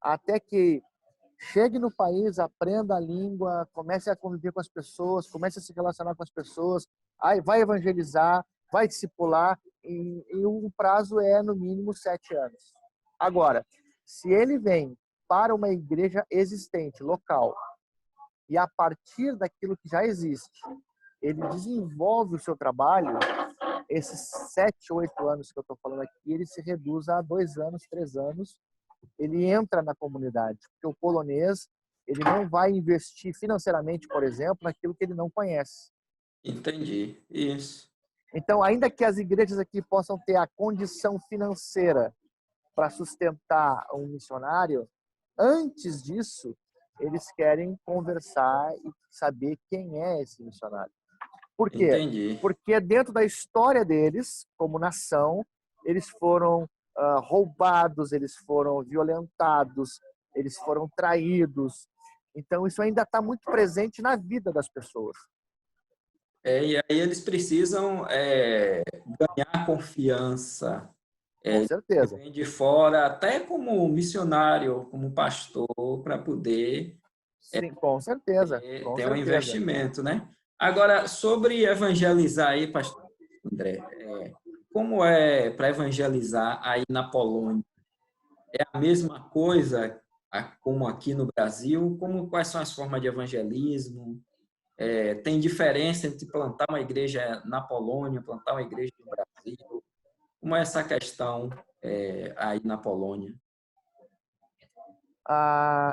até que chegue no país, aprenda a língua, comece a conviver com as pessoas, comece a se relacionar com as pessoas, aí vai evangelizar, vai discipular, e o prazo é, no mínimo, 7 anos. Agora, se ele vem para uma igreja existente, local, e a partir daquilo que já existe, ele desenvolve o seu trabalho, esses 7, 8 anos que eu estou falando aqui, ele se reduz a 2 anos, 3 anos, ele entra na comunidade, porque o polonês ele não vai investir financeiramente, por exemplo, naquilo que ele não conhece. Entendi. Isso. Então, ainda que as igrejas aqui possam ter a condição financeira para sustentar um missionário, antes disso, eles querem conversar e saber quem é esse missionário. Por quê? Entendi. Porque dentro da história deles, como nação, eles foram roubados, eles foram violentados, eles foram traídos. Então, isso ainda está muito presente na vida das pessoas. E aí eles precisam ganhar confiança. Com Que certeza. vem de fora, até como missionário, como pastor, para poder Sim, com certeza. Com ter um certeza. investimento, né? Agora, sobre evangelizar aí, pastor André, como é para evangelizar aí na Polônia? É a mesma coisa como aqui no Brasil? Quais são as formas de evangelismo? Tem diferença entre plantar uma igreja na Polônia, plantar uma igreja no Brasil? Como é essa questão aí na Polônia?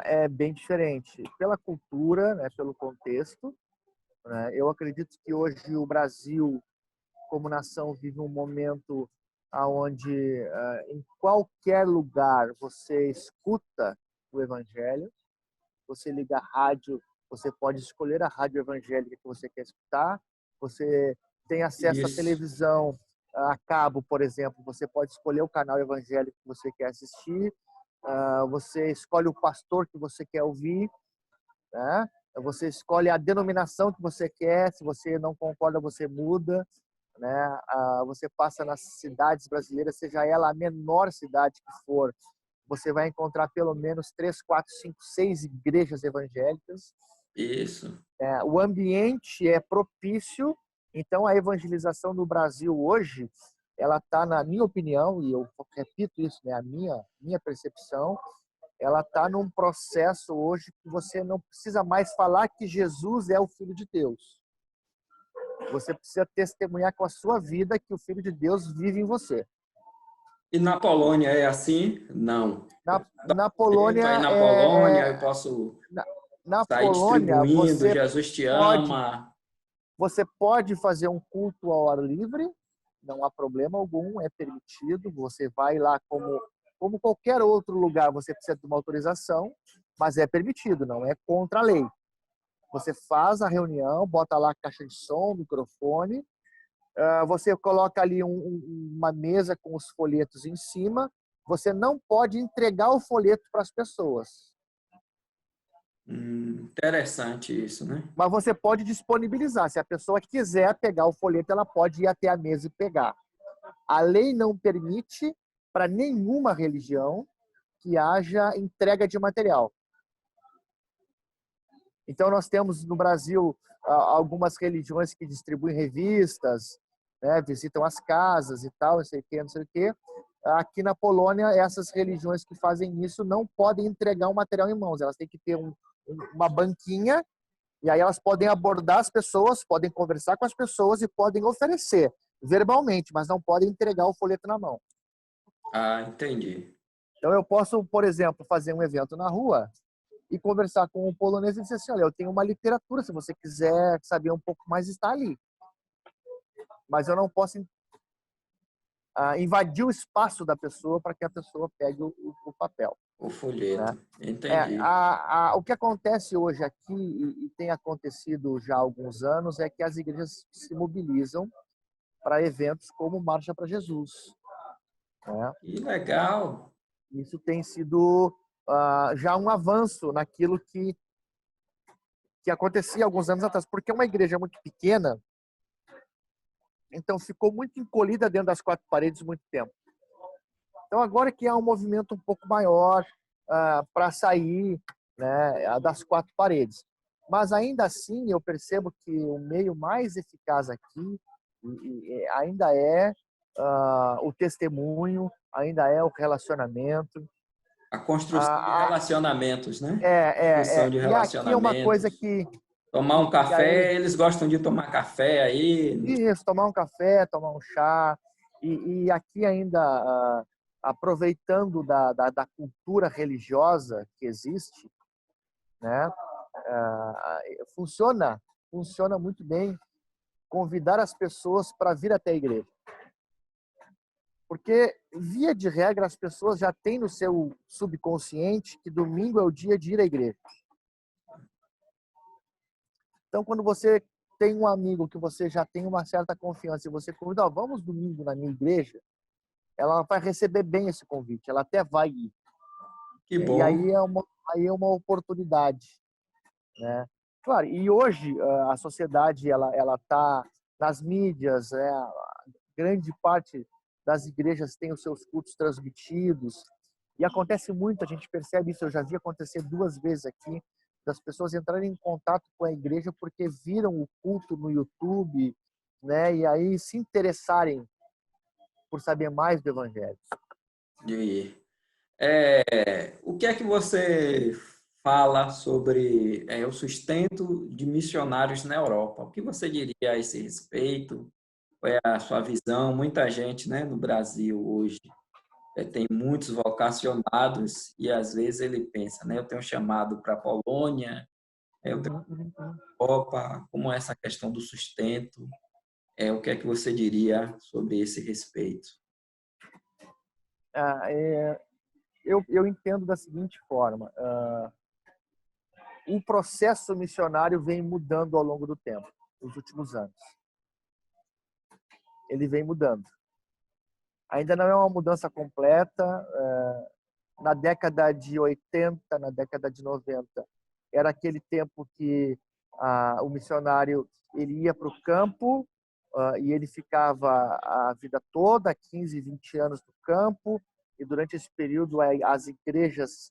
É bem diferente. Pela cultura, né, pelo contexto, né, eu acredito que hoje o Brasil, como nação, vive um momento onde em qualquer lugar você escuta o evangelho, você liga a rádio, você pode escolher a rádio evangélica que você quer escutar, você tem acesso à Isso. televisão a cabo, por exemplo, você pode escolher o canal evangélico que você quer assistir, você escolhe o pastor que você quer ouvir, né? Você escolhe a denominação que você quer, se você não concorda, você muda, né? Você passa nas cidades brasileiras, seja ela a menor cidade que for, você vai encontrar pelo menos 3, 4, 5, 6 igrejas evangélicas. Isso. O ambiente é propício, então a evangelização no Brasil hoje, ela está, na minha opinião, e eu repito isso, né, a minha percepção, ela está num processo hoje que você não precisa mais falar que Jesus é o Filho de Deus. Você precisa testemunhar com a sua vida que o Filho de Deus vive em você. E na Polônia é assim? Não. Na Aí Polônia, na Polônia eu posso na, na sair Polônia distribuindo, Jesus te pode, ama. você pode fazer um culto ao ar livre, não há problema algum, é permitido. Você vai lá como qualquer outro lugar, você precisa de uma autorização, mas é permitido, não é contra a lei. Você faz a reunião, bota lá a caixa de som, microfone, você coloca ali uma mesa com os folhetos em cima. Você não pode entregar o folheto para as pessoas, Interessante isso, né? mas você pode disponibilizar. Se a pessoa quiser pegar o folheto, ela pode ir até a mesa e pegar. A lei não permite para nenhuma religião que haja entrega de material. Então, nós temos no Brasil algumas religiões que distribuem revistas, né, visitam as casas e tal, não sei o quê, não sei o quê. Aqui na Polônia, essas religiões que fazem isso não podem entregar o material em mãos. Elas têm que ter uma banquinha, e aí elas podem abordar as pessoas, podem conversar com as pessoas e podem oferecer verbalmente, mas não podem entregar o folheto na mão. Ah, entendi. Então, eu posso, por exemplo, fazer um evento na rua e conversar com o polonês e dizer assim, olha, eu tenho uma literatura, se você quiser saber um pouco mais, está ali. Mas eu não posso invadir o espaço da pessoa para que a pessoa pegue o papel. O Né? folheto, entendi. O que acontece hoje aqui, e tem acontecido já há alguns anos, é que as igrejas se mobilizam para eventos como Marcha para Jesus. Né? Que legal. Isso tem sido já um avanço naquilo que acontecia alguns anos atrás, porque é uma igreja muito pequena, então ficou muito encolhida dentro das quatro paredes muito tempo. Então agora que há um movimento um pouco maior para sair, né, das quatro paredes. Mas ainda assim eu percebo que o meio mais eficaz aqui ainda é o testemunho, ainda é o relacionamento. A construção de relacionamentos, né? Construção de E aqui é uma coisa relacionamentos. Tomar um que aí café, eles gostam de tomar café aí. isso, tomar um café, tomar um chá. E aqui ainda, aproveitando da cultura religiosa que existe, né? Funciona muito bem convidar as pessoas para vir até a igreja. Porque, via de regra, as pessoas já têm no seu subconsciente que domingo é o dia de ir à igreja. Então, quando você tem um amigo que você já tem uma certa confiança e você convida, vamos domingo na minha igreja, ela vai receber bem esse convite, ela até vai ir. Que E bom. aí é uma oportunidade, né? Claro, e hoje a sociedade ela tá nas mídias, grande parte das igrejas tem os seus cultos transmitidos, e acontece muito, a gente percebe isso, eu já vi acontecer 2 vezes aqui, das pessoas entrarem em contato com a igreja porque viram o culto no YouTube, né? E aí se interessarem por saber mais do evangelho. De ir. O que é que você fala sobre o sustento de missionários na Europa? O que você diria a esse respeito? Qual é a sua visão? Muita gente, né, no Brasil hoje tem muitos vocacionados e às vezes ele pensa, né, eu tenho um chamado para a Polônia, eu tenho Uhum. para a Europa, como é essa questão do sustento? O que é que você diria sobre esse respeito? Eu entendo da seguinte forma: o processo missionário vem mudando ao longo do tempo, nos últimos anos. Ele vem mudando. Ainda não é uma mudança completa. Na década de 80, na década de 90, era aquele tempo que o missionário ele ia para o campo e ele ficava a vida toda, 15, 20 anos no campo, e durante esse período as igrejas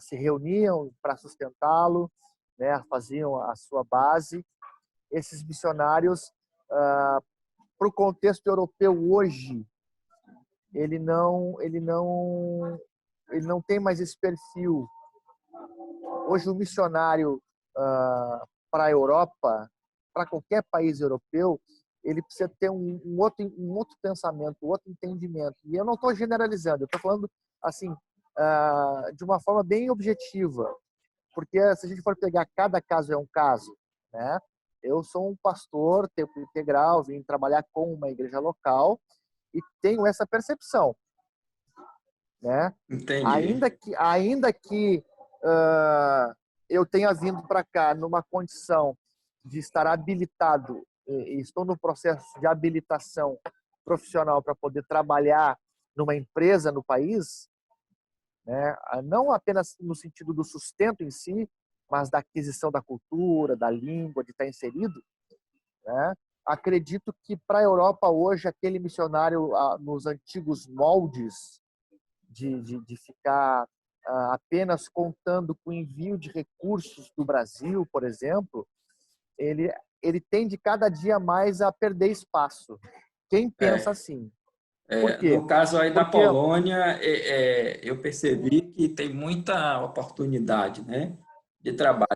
se reuniam para sustentá-lo, né, faziam a sua base. Esses missionários, para o contexto europeu hoje, ele não tem mais esse perfil. Hoje o missionário para a Europa, para qualquer país europeu, ele precisa ter um outro pensamento, um outro entendimento. E eu não estou generalizando, eu estou falando assim de uma forma bem objetiva, porque se a gente for pegar cada caso é um caso, né? Eu sou um pastor tempo integral, vim trabalhar com uma igreja local e tenho essa percepção, né? Entendi. Ainda que eu tenha vindo para cá numa condição de estar habilitado, e estou no processo de habilitação profissional para poder trabalhar numa empresa no país, né? Não apenas no sentido do sustento em si, mas da aquisição da cultura, da língua, de estar inserido, né? Acredito que para a Europa hoje, aquele missionário nos antigos moldes de ficar apenas contando com o envio de recursos do Brasil, por exemplo, ele tende cada dia mais a perder espaço. Quem pensa É, assim? Por quê? no caso aí da Porque, Polônia, eu percebi que tem muita oportunidade, né, de trabalho.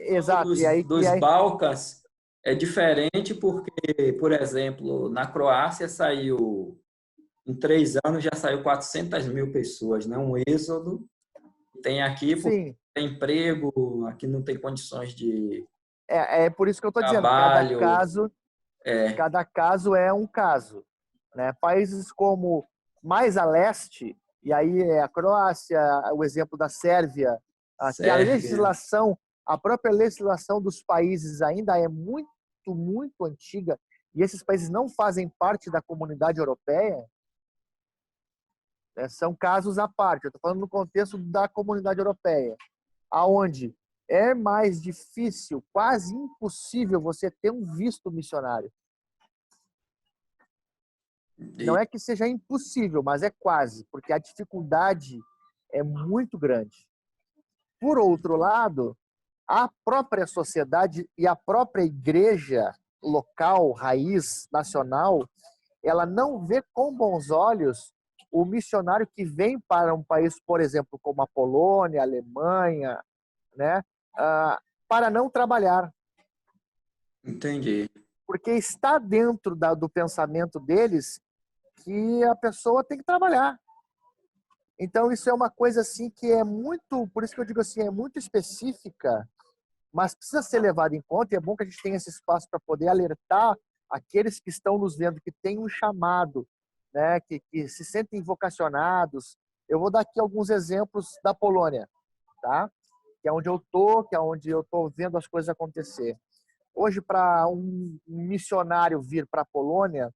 exato, Dos Balcãs é diferente porque, por exemplo, na Croácia saiu, em 3 anos já saiu 400 mil pessoas, né? Um êxodo. Tem aqui porque sim, tem emprego, aqui não tem condições de é por isso que eu estou dizendo, trabalho. É, cada caso é um caso, né? Países como mais a leste, e aí é a Croácia, o exemplo da Sérvia, que Sérvia. a própria legislação dos países ainda é muito, muito antiga, e esses países não fazem parte da comunidade europeia, né? São casos à parte. Eu estou falando no contexto da comunidade europeia, aonde é mais difícil, quase impossível você ter um visto missionário. Não E- é que seja impossível, mas é quase, porque a dificuldade é muito grande. Por outro lado, a própria sociedade e a própria igreja local, raiz, nacional, ela não vê com bons olhos o missionário que vem para um país, por exemplo, como a Polônia, a Alemanha, né, para não trabalhar, Entendi. porque está dentro do pensamento deles que a pessoa tem que trabalhar. Então, isso é uma coisa assim que é muito, por isso que eu digo assim, é muito específica, mas precisa ser levado em conta, e é bom que a gente tenha esse espaço para poder alertar aqueles que estão nos vendo, que têm um chamado, né, que se sentem vocacionados. Eu vou dar aqui alguns exemplos da Polônia, tá? Que é onde eu tô, que é onde eu tô vendo as coisas acontecer. Hoje, para um missionário vir para a Polônia,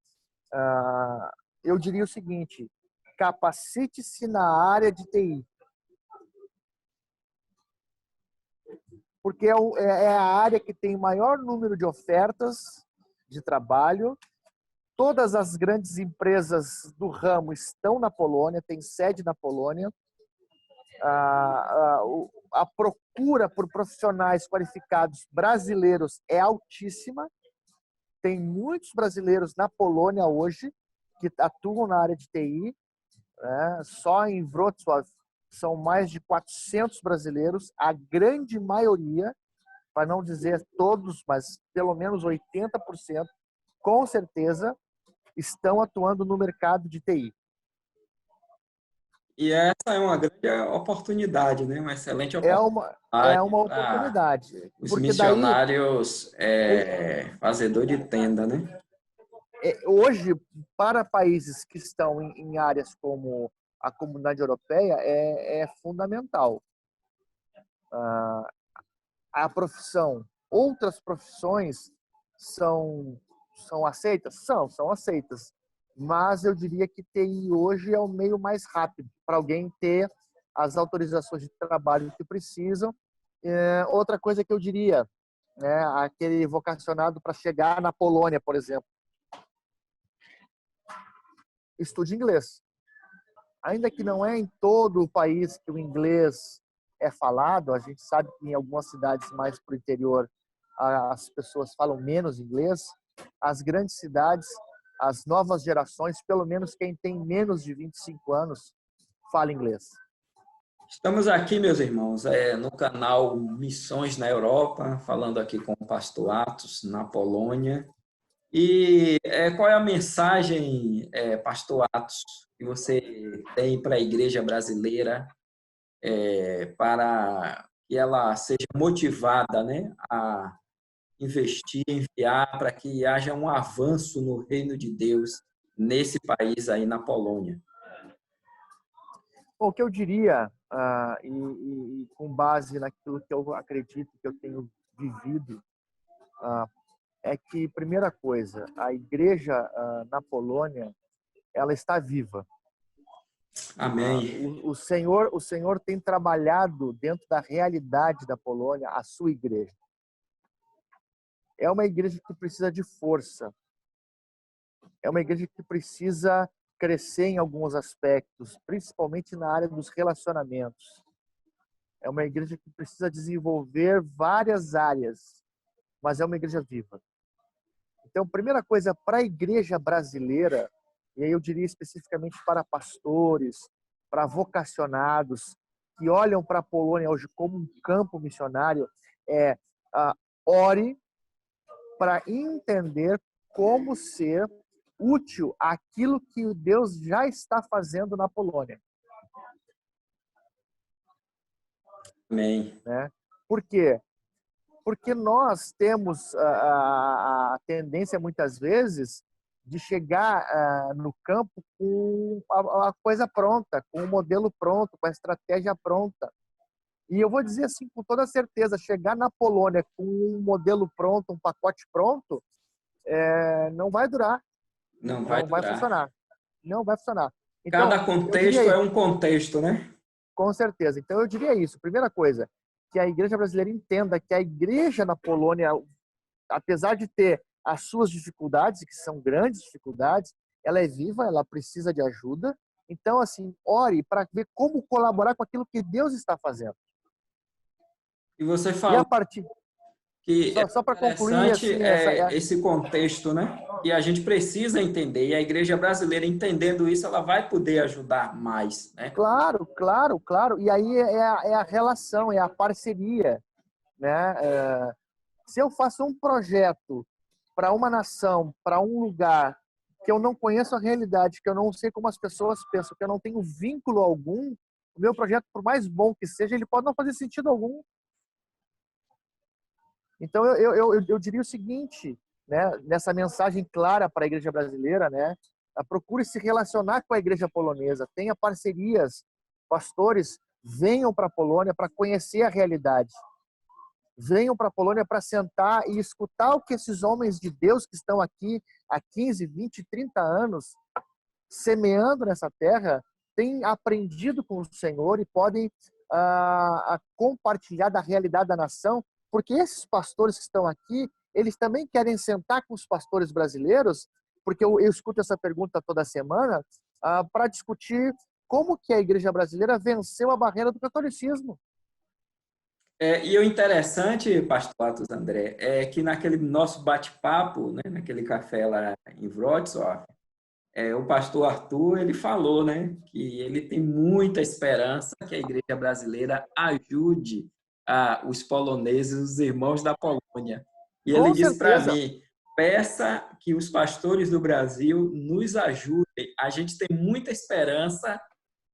eu diria o seguinte: capacite-se na área de TI, porque é a área que tem maior número de ofertas de trabalho. Todas as grandes empresas do ramo estão na Polônia, tem sede na Polônia. A procura por profissionais qualificados brasileiros é altíssima. Tem muitos brasileiros na Polônia hoje que atuam na área de TI. Né? Só em Wrocław são mais de 400 brasileiros, a grande maioria, para não dizer todos, mas pelo menos 80%, com certeza, estão atuando no mercado de TI. E essa é uma grande oportunidade, né? Uma excelente É oportunidade uma para oportunidade, os porque daí missionários fazedor de tenda, né? Hoje, para países que estão em áreas como a Comunidade Europeia, é fundamental. A profissão, outras profissões são aceitas? São aceitas. Mas eu diria que TI hoje é o meio mais rápido para alguém ter as autorizações de trabalho que precisam. Outra coisa que eu diria, né, aquele vocacionado para chegar na Polônia, por exemplo, estude inglês. Ainda que não é em todo o país que o inglês é falado, a gente sabe que em algumas cidades mais para o interior as pessoas falam menos inglês. As grandes cidades, as novas gerações, pelo menos quem tem menos de 25 anos, fala inglês. Estamos aqui, meus irmãos, no canal Missões na Europa, falando aqui com o pastor Atos, na Polônia. E qual é a mensagem, pastor Atos, que você tem para a igreja brasileira para que ela seja motivada, né, a investir, enviar, para que haja um avanço no reino de Deus nesse país aí na Polônia? Bom, o que eu diria, e com base naquilo que eu acredito que eu tenho vivido, é que, primeira coisa, a igreja na Polônia, ela está viva. Amém. O Senhor tem trabalhado dentro da realidade da Polônia a sua igreja. É uma igreja que precisa de força. É uma igreja que precisa crescer em alguns aspectos, principalmente na área dos relacionamentos. É uma igreja que precisa desenvolver várias áreas, mas é uma igreja viva. Então, primeira coisa, para a igreja brasileira, e aí eu diria especificamente para pastores, para vocacionados, que olham para a Polônia hoje como um campo missionário, ore para entender como ser útil àquilo que Deus já está fazendo na Polônia. Amém. Né? Por quê? Porque nós temos a tendência, muitas vezes, de chegar no campo com a coisa pronta, com o modelo pronto, com a estratégia pronta. E eu vou dizer assim, com toda certeza, chegar na Polônia com um modelo pronto, um pacote pronto, não vai durar. Não vai Não vai durar. funcionar. Não vai funcionar. Então, Cada eu diria contexto é um contexto, né? com certeza. Então, eu diria isso. Primeira coisa, que a igreja brasileira entenda que a igreja na Polônia, apesar de ter as suas dificuldades, que são grandes dificuldades, ela é viva, ela precisa de ajuda. Então, assim, ore para ver como colaborar com aquilo que Deus está fazendo. E você E a falou partir... que é Só para concluir, interessante assim, esse contexto, né? E a gente precisa entender, e a igreja brasileira entendendo isso, ela vai poder ajudar mais, né? Claro, claro, claro. E aí é a relação, é a parceria, né? Se eu faço um projeto para uma nação, para um lugar que eu não conheço a realidade, que eu não sei como as pessoas pensam, que eu não tenho vínculo algum, o meu projeto, por mais bom que seja, ele pode não fazer sentido algum. Então, eu diria o seguinte, né, nessa mensagem clara para a igreja brasileira, né, procure se relacionar com a igreja polonesa, tenha parcerias, pastores, venham para a Polônia para conhecer a realidade. Venham para a Polônia para sentar e escutar o que esses homens de Deus que estão aqui há 15, 20, 30 anos, semeando nessa terra, têm aprendido com o Senhor e podem compartilhar da realidade da nação, porque esses pastores que estão aqui, eles também querem sentar com os pastores brasileiros, porque eu escuto essa pergunta toda semana, para discutir como que a igreja brasileira venceu a barreira do catolicismo. E o interessante, pastor Atos André, é que naquele nosso bate-papo, né, naquele café lá em Wrocław, o pastor Arthur, ele falou, né, que ele tem muita esperança que a igreja brasileira ajude os poloneses, os irmãos da Polônia. E ele Com disse para certeza. mim, peça que os pastores do Brasil nos ajudem. A gente tem muita esperança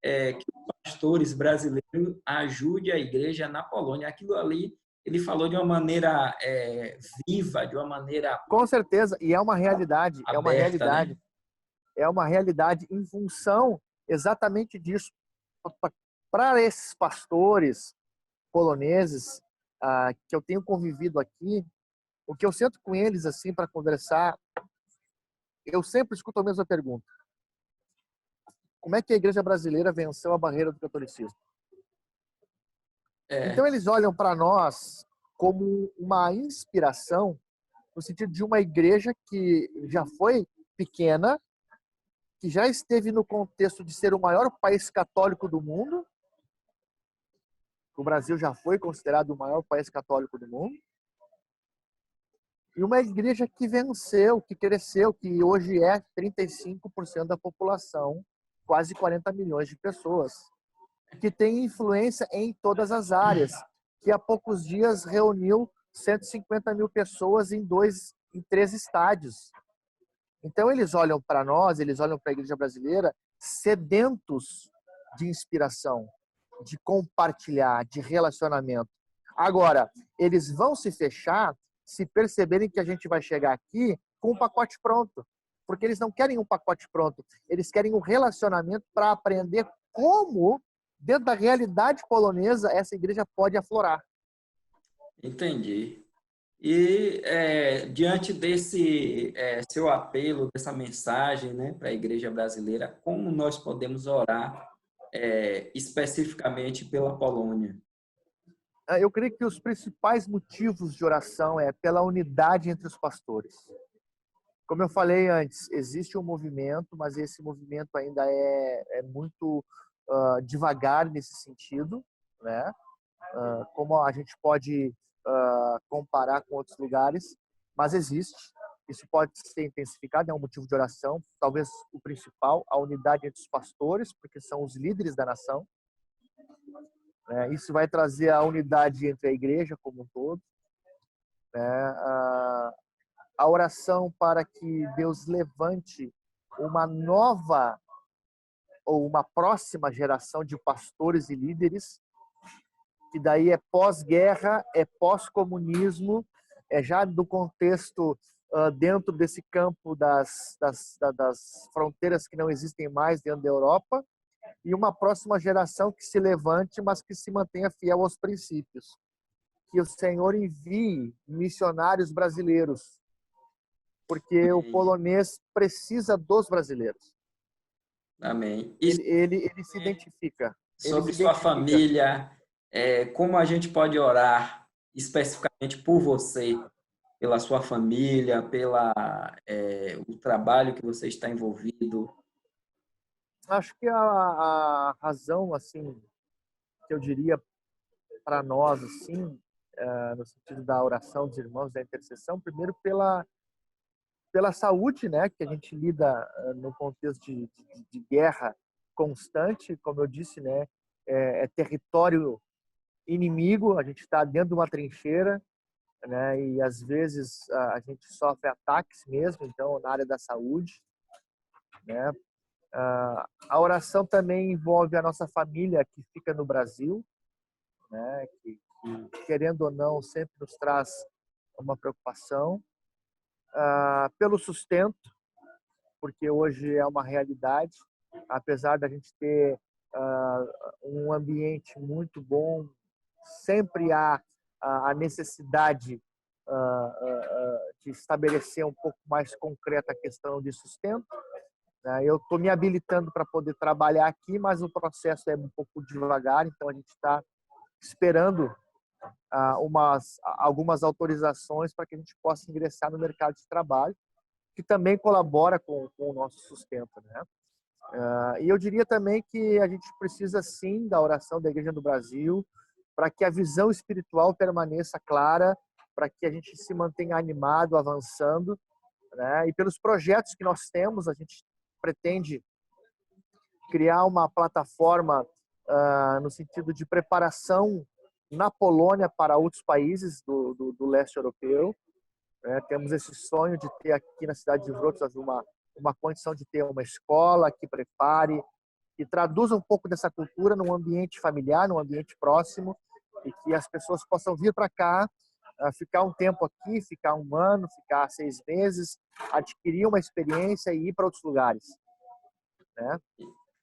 que os pastores brasileiros ajudem a igreja na Polônia. Aquilo ali ele falou de uma maneira viva, de uma maneira Com certeza, e é uma realidade, aberta, né? é uma realidade em função exatamente disso. Para esses pastores poloneses que eu tenho convivido aqui, o que eu sento com eles assim para conversar, eu sempre escuto a mesma pergunta: como é que a igreja brasileira venceu a barreira do catolicismo? É, Então eles olham para nós como uma inspiração no sentido de uma igreja que já foi pequena, que já esteve no contexto de ser o maior país católico do mundo. O Brasil já foi considerado o maior país católico do mundo. E uma igreja que venceu, que cresceu, que hoje é 35% da população, quase 40 milhões de pessoas, que tem influência em todas as áreas, que há poucos dias reuniu 150 mil pessoas em 3 estádios. Então eles olham para nós, eles olham para a igreja brasileira sedentos de inspiração, de compartilhar, de relacionamento. Agora, eles vão se fechar se perceberem que a gente vai chegar aqui com um pacote pronto. Porque eles não querem um pacote pronto, eles querem um relacionamento para aprender como, dentro da realidade polonesa, essa igreja pode aflorar. entendi. E diante desse seu apelo, dessa mensagem, né, para a igreja brasileira, como nós podemos orar especificamente pela Polônia? Eu creio que os principais motivos de oração é pela unidade entre os pastores. Como eu falei antes, existe um movimento, mas esse movimento ainda é muito devagar nesse sentido, né? Como a gente pode comparar com outros lugares, mas existe. Isso pode ser intensificado, é um motivo de oração. Talvez o principal, a unidade entre os pastores, porque são os líderes da nação. Isso vai trazer a unidade entre a igreja como um todo. A oração para que Deus levante uma nova ou uma próxima geração de pastores e líderes, que daí é pós-guerra, é pós-comunismo, é já do contexto dentro desse campo das fronteiras que não existem mais dentro da Europa, e uma próxima geração que se levante, mas que se mantenha fiel aos princípios. Que o Senhor envie missionários brasileiros, porque o Amém. polonês precisa dos brasileiros. Amém. E Ele se identifica. Ele sobre se sua identifica. família, como a gente pode orar especificamente por você, pela sua família, o trabalho que você está envolvido? Acho que a razão, assim, que eu diria para nós, assim, no sentido da oração dos irmãos, da intercessão, primeiro pela saúde, né, que a gente lida no contexto de guerra constante, como eu disse, né, é território inimigo, a gente está dentro de uma trincheira, né, e às vezes a gente sofre ataques mesmo, então na área da saúde, né. A oração também envolve a nossa família que fica no Brasil, né, que querendo ou não sempre nos traz uma preocupação, pelo sustento, porque hoje é uma realidade, apesar da gente ter um ambiente muito bom, sempre há a necessidade de estabelecer um pouco mais concreta a questão de sustento. Eu estou me habilitando para poder trabalhar aqui, mas o processo é um pouco devagar, então a gente está esperando algumas autorizações para que a gente possa ingressar no mercado de trabalho, que também colabora com o nosso sustento, né? E eu diria também que a gente precisa sim da oração da Igreja do Brasil para que a visão espiritual permaneça clara, para que a gente se mantenha animado, avançando, né? E pelos projetos que nós temos, a gente pretende criar uma plataforma no sentido de preparação na Polônia para outros países do leste europeu. Temos esse sonho de ter aqui na cidade de Wrocław uma condição de ter uma escola que prepare, que traduza um pouco dessa cultura num ambiente familiar, num ambiente próximo, e que as pessoas possam vir para cá, ficar um tempo aqui, ficar um ano, ficar 6 meses, adquirir uma experiência e ir para outros lugares, né?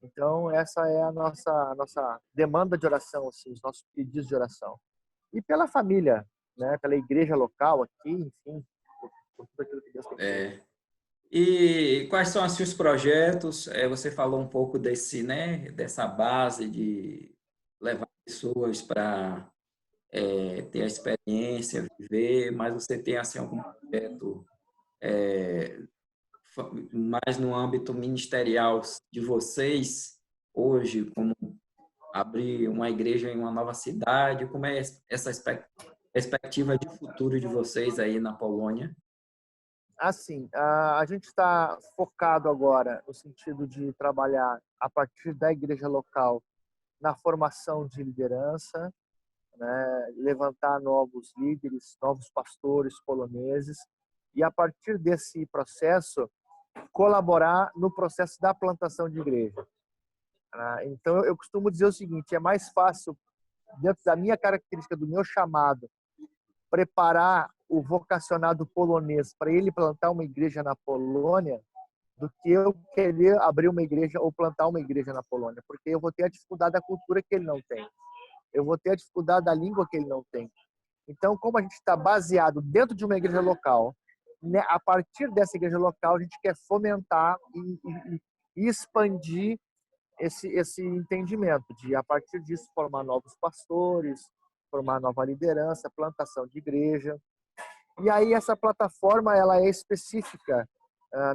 Então, essa é a nossa demanda de oração, assim, os nossos pedidos de oração. E pela família, né? Pela igreja local aqui, enfim, por tudo aquilo que Deus tem feito. E quais são assim, os projetos? Você falou um pouco dessa base de levar pessoas para ter a experiência, viver, mas você tem assim, algum projeto mais no âmbito ministerial de vocês hoje, como abrir uma igreja em uma nova cidade? Como é essa perspectiva de futuro de vocês aí na Polônia? Assim, a gente está focado agora no sentido de trabalhar a partir da igreja local na formação de liderança, né? Levantar novos líderes, novos pastores poloneses e a partir desse processo colaborar no processo da plantação de igreja. Então eu costumo dizer o seguinte: é mais fácil, dentro da minha característica, do meu chamado, preparar o vocacionado polonês para ele plantar uma igreja na Polônia, do que eu querer abrir uma igreja ou plantar uma igreja na Polônia, porque eu vou ter a dificuldade da cultura que ele não tem, eu vou ter a dificuldade da língua que ele não tem. Então, como a gente está baseado dentro de uma igreja local, né, a partir dessa igreja local a gente quer fomentar e expandir esse entendimento de, a partir disso, formar novos pastores, formar nova liderança, plantação de igreja. E aí essa plataforma ela é específica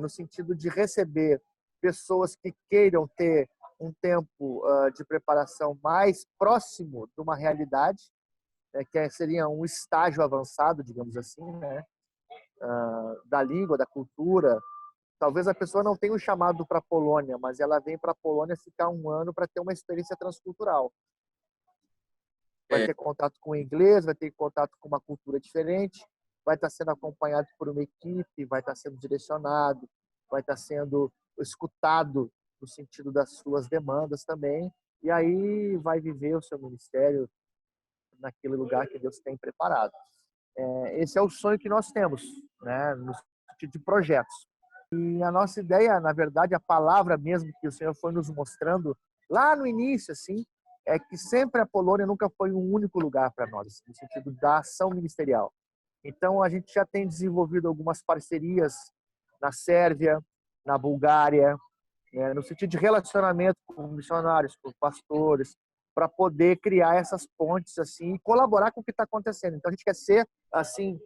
no sentido de receber pessoas que queiram ter um tempo de preparação mais próximo de uma realidade, que seria um estágio avançado, digamos assim, né, da língua, da cultura. Talvez a pessoa não tenha um chamado para a Polônia, mas ela vem para a Polônia ficar um ano para ter uma experiência transcultural. Vai ter contato com o inglês, vai ter contato com uma cultura diferente, vai estar sendo acompanhado por uma equipe, vai estar sendo direcionado, vai estar sendo escutado no sentido das suas demandas também, e aí vai viver o seu ministério naquele lugar que Deus tem preparado. Esse é o sonho que nós temos, né, no sentido de projetos. E a nossa ideia, na verdade, a palavra mesmo que o Senhor foi nos mostrando lá no início, assim, é que sempre a Polônia nunca foi um único lugar para nós, no sentido da ação ministerial. Então, a gente já tem desenvolvido algumas parcerias na Sérvia, na Bulgária, né, no sentido de relacionamento com missionários, com pastores, para poder criar essas pontes assim e colaborar com o que está acontecendo. Então, a gente quer ser assim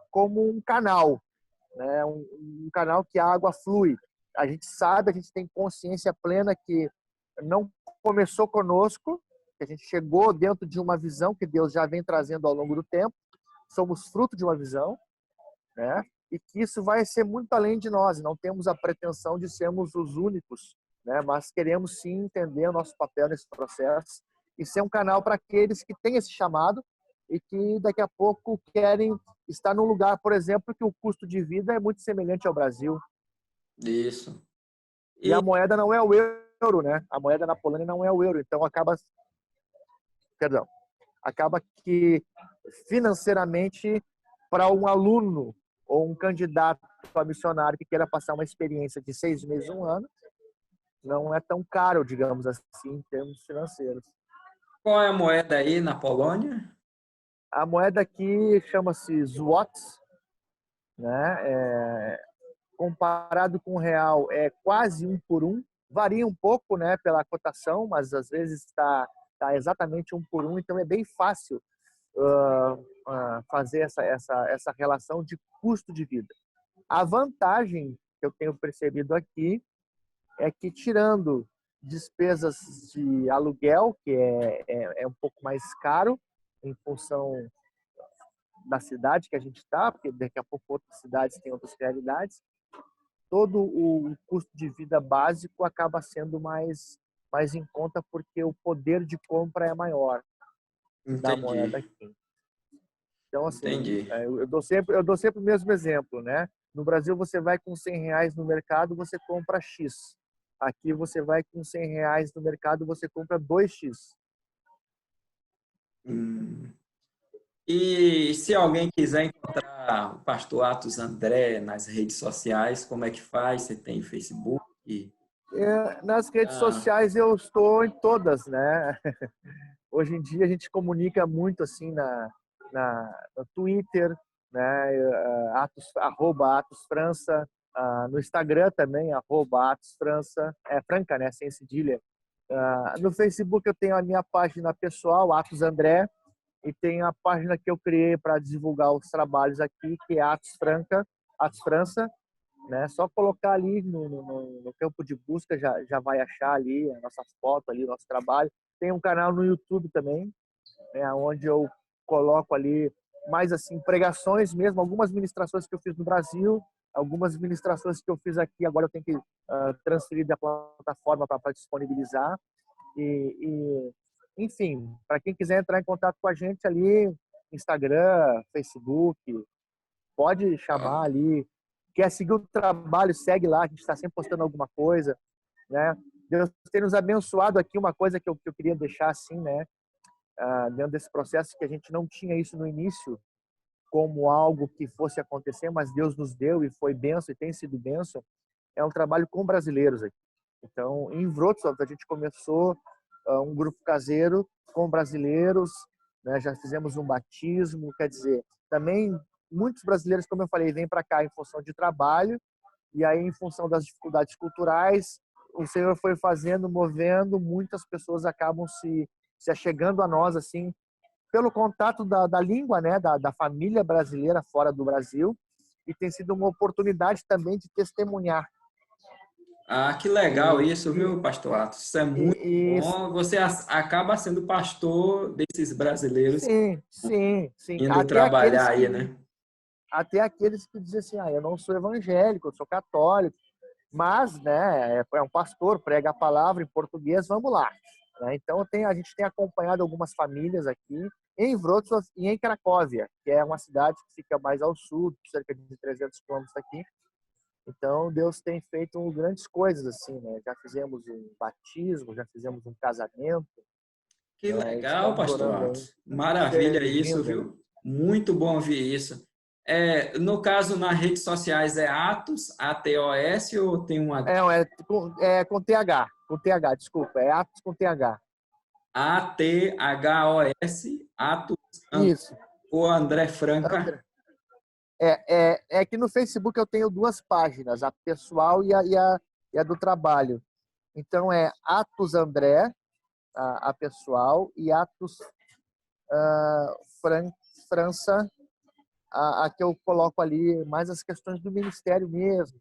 como um canal, né, um canal que a água flui. A gente sabe, a gente tem consciência plena que não começou conosco, que a gente chegou dentro de uma visão que Deus já vem trazendo ao longo do tempo. Somos fruto de uma visão, né? E que isso vai ser muito além de nós. Não temos a pretensão de sermos os únicos, né? Mas queremos sim entender o nosso papel nesse processo e ser um canal para aqueles que têm esse chamado e que daqui a pouco querem estar num lugar, por exemplo, que o custo de vida é muito semelhante ao Brasil. Isso. E a moeda não é o euro, né? A moeda na Polônia não é o euro. Então acaba que financeiramente, para um aluno ou um candidato a missionário que queira passar uma experiência de 6 meses, um ano, não é tão caro, digamos assim, em termos financeiros. Qual é a moeda aí na Polônia? A moeda aqui chama-se zlotys, né? Comparado com o real, é quase 1 por 1. Varia um pouco, né, pela cotação, mas às vezes está exatamente 1 por 1. Então é bem fácil fazer essa relação de custo de vida. A vantagem que eu tenho percebido aqui é que, tirando despesas de aluguel, que é um pouco mais caro em função da cidade que a gente está, porque daqui a pouco outras cidades têm outras realidades, todo o custo de vida básico acaba sendo mais em conta, porque o poder de compra é maior da moeda Entendi. aqui. Então, assim, Entendi. eu dou sempre o mesmo exemplo, né? No Brasil, você vai com R$ 100 no mercado, você compra X. Aqui, você vai com R$ 100 no mercado, você compra 2X. Hum. E se alguém quiser encontrar o pastor Atos André nas redes sociais, como é que faz? Você tem Facebook? Nas redes Ah, sociais eu estou em todas, né? Hoje em dia a gente comunica muito assim no Twitter, né? @Atos França, no Instagram também, @Atos França, Franca, né? Sem cedilha. No Facebook eu tenho a minha página pessoal, Atos André, e tem a página que eu criei para divulgar os trabalhos aqui, que é Atos Franca, Atos França, né? Só colocar ali no campo de busca já vai achar ali a nossa foto ali, o nosso trabalho. Tem um canal no YouTube também, né? Onde eu coloco ali mais assim pregações mesmo, algumas ministrações que eu fiz no Brasil, algumas ministrações que eu fiz aqui, agora eu tenho que transferir da plataforma para disponibilizar e enfim, para quem quiser entrar em contato com a gente ali, Instagram, Facebook, pode chamar ali. Quer seguir o trabalho, segue lá, a gente está sempre postando alguma coisa, né? Deus tem nos abençoado aqui, uma coisa que eu queria deixar assim, né? Dentro desse processo, que a gente não tinha isso no início como algo que fosse acontecer, mas Deus nos deu e foi bênção e tem sido bênção, é um trabalho com brasileiros aqui. Então, em Wrocław, a gente começou um grupo caseiro com brasileiros, né? Já fizemos um batismo, quer dizer, também muitos brasileiros, como eu falei, vêm para cá em função de trabalho, e aí em função das dificuldades culturais, o Senhor foi fazendo, movendo, muitas pessoas acabam se achegando a nós, assim, pelo contato da língua, né, da família brasileira fora do Brasil, e tem sido uma oportunidade também de testemunhar. que legal E, isso, e, viu, pastor Atos? Isso é muito e bom. Você acaba sendo pastor desses brasileiros sim, sim, sim. indo trabalhar aí, né? Até aqueles que dizem assim, eu não sou evangélico, eu sou católico, mas, né, é um pastor, prega a palavra em português, vamos lá. Né? Então, a gente tem acompanhado algumas famílias aqui em Wrocław e em Cracóvia, que é uma cidade que fica mais ao sul, cerca de 300 quilômetros daqui. Então, Deus tem feito grandes coisas, assim, né? Já fizemos um batismo, já fizemos um casamento, Que né? legal, Estamos pastor orando aí. Atos. Maravilha isso, Servindo. viu? Muito bom ouvir isso. No caso, nas redes sociais é Atos, ATOS, ou tem uma Com TH, desculpa, é Atos com TH. ATHOS, Atos, Isso. ou André Franca? É que no Facebook eu tenho duas páginas, a pessoal e a do trabalho. Então é Atos André, a pessoal, e Atos Fran, França, a que eu coloco ali mais as questões do ministério mesmo,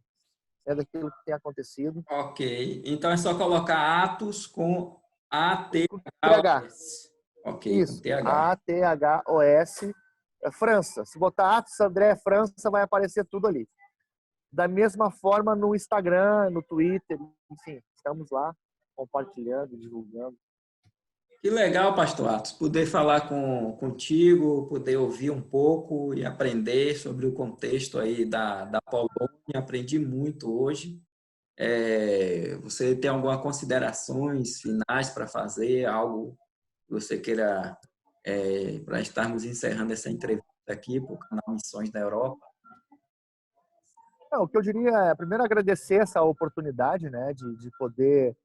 daquilo que tem acontecido. Ok. Então é só colocar Atos com Com TH, ATHOS. Ok, com isso, TH. ATHOS, França. Se botar Atos André França, vai aparecer tudo ali. Da mesma forma no Instagram, no Twitter, enfim, estamos lá compartilhando, divulgando. Que legal, pastor Atos, poder falar contigo, poder ouvir um pouco e aprender sobre o contexto aí da Polônia. Aprendi muito hoje. Você tem algumas considerações finais para fazer, algo que você queira, para estarmos encerrando essa entrevista aqui para o canal Missões da Europa? Não, o que eu diria é, primeiro, agradecer essa oportunidade, né, de poder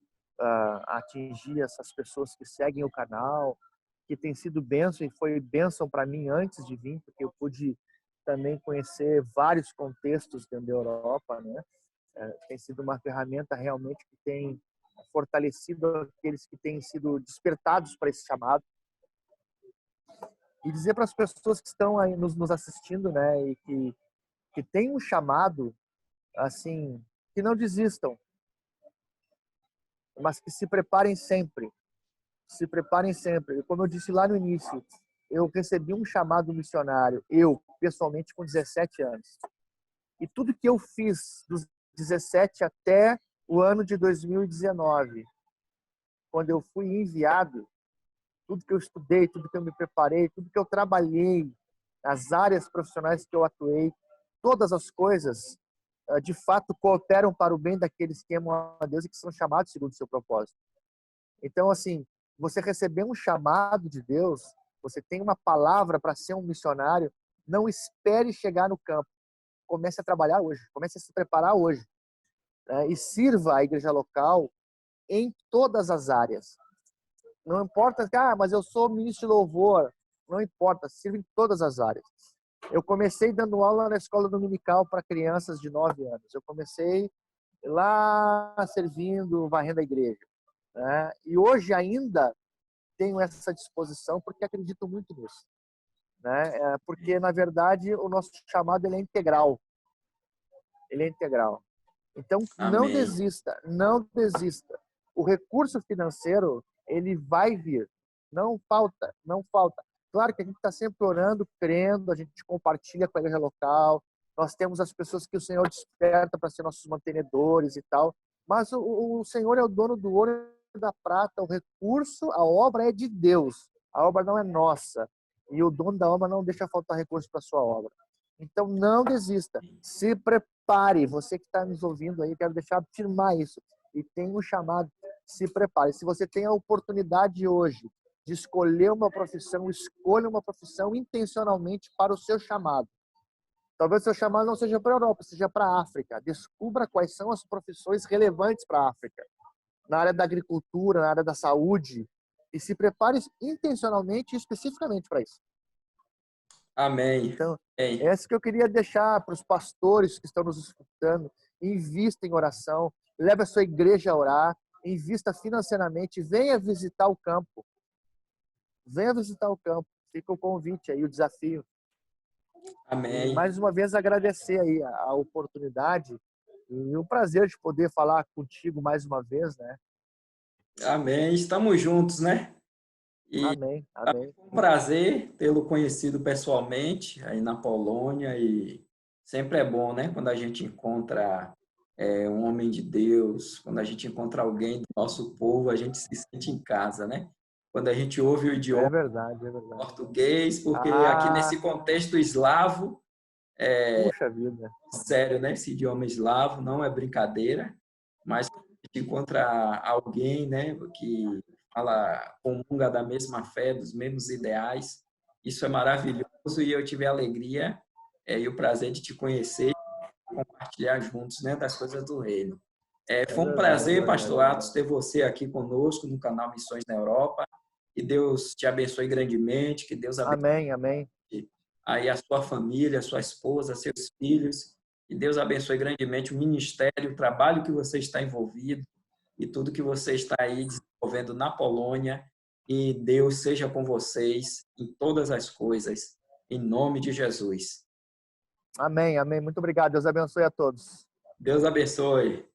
atingir essas pessoas que seguem o canal, que tem sido bênção e foi bênção para mim antes de vir, porque eu pude também conhecer vários contextos dentro da Europa, né? Tem sido uma ferramenta realmente que tem fortalecido aqueles que têm sido despertados para esse chamado. E dizer para as pessoas que estão aí nos assistindo, né, e que tem um chamado, assim, que não desistam, mas que se preparem sempre. Se preparem sempre. Como eu disse lá no início, eu recebi um chamado missionário, eu, pessoalmente, com 17 anos. E tudo que eu fiz dos 17 até o ano de 2019, quando eu fui enviado, tudo que eu estudei, tudo que eu me preparei, tudo que eu trabalhei, as áreas profissionais que eu atuei, todas as coisas, de fato, cooperam para o bem daqueles que amam a Deus e que são chamados segundo o seu propósito. Então, assim, você receber um chamado de Deus, você tem uma palavra para ser um missionário, não espere chegar no campo. Comece a trabalhar hoje, comece a se preparar hoje, né? E sirva a igreja local em todas as áreas. Não importa, mas eu sou ministro de louvor. Não importa, sirva em todas as áreas. Eu comecei dando aula na escola dominical para crianças de 9 anos. Eu comecei lá servindo, varrendo a igreja, né? E hoje ainda tenho essa disposição porque acredito muito nisso, né? Porque, na verdade, o nosso chamado ele é integral. Ele é integral. Então, não Amém. desista, não desista. O recurso financeiro, ele vai vir. Não falta, não falta. Claro que a gente está sempre orando, crendo, a gente compartilha com a igreja local, nós temos as pessoas que o Senhor desperta para ser nossos mantenedores e tal, mas o Senhor é o dono do ouro e da prata, o recurso, a obra é de Deus, a obra não é nossa, e o dono da obra não deixa faltar recurso para a sua obra. Então, não desista, se prepare, você que está nos ouvindo aí, quero deixar afirmar isso, e tem um chamado, se prepare. Se você tem a oportunidade hoje de escolher uma profissão, escolha uma profissão intencionalmente para o seu chamado. Talvez o seu chamado não seja para a Europa, seja para a África. Descubra quais são as profissões relevantes para a África, na área da agricultura, na área da saúde, e se prepare intencionalmente e especificamente para isso. Amém. Então, Amém. essa que eu queria deixar para os pastores que estão nos escutando. Invista em oração, leve a sua igreja a orar, invista financeiramente, venha visitar o campo. Venha visitar o campo. Fica o convite aí, o desafio. E Amém. mais uma vez agradecer aí a oportunidade e o prazer de poder falar contigo mais uma vez, né? Amém. Estamos juntos, né? E Amém, amém. foi um prazer tê-lo conhecido pessoalmente aí na Polônia e sempre é bom, né? Quando a gente encontra um homem de Deus, quando a gente encontra alguém do nosso povo, a gente se sente em casa, né? Quando a gente ouve o idioma É verdade, é verdade. português, porque aqui Ah, nesse contexto eslavo, puxa vida. sério, né? Esse idioma eslavo não é brincadeira, mas quando a gente encontra alguém, né, que fala, comunga da mesma fé, dos mesmos ideais, isso é maravilhoso e eu tive a alegria e o prazer de te conhecer e compartilhar juntos, né, das coisas do reino. É Foi um verdade, é prazer, verdade. Pastor Atos, ter você aqui conosco no canal Missões na Europa. Que Deus te abençoe grandemente, que Deus abençoe Amém, amém. aí a sua família, a sua esposa, seus filhos. Que Deus abençoe grandemente o ministério, o trabalho que você está envolvido e tudo que você está aí desenvolvendo na Polônia. E Deus seja com vocês em todas as coisas, em nome de Jesus. Amém, amém. Muito obrigado. Deus abençoe a todos. Deus abençoe.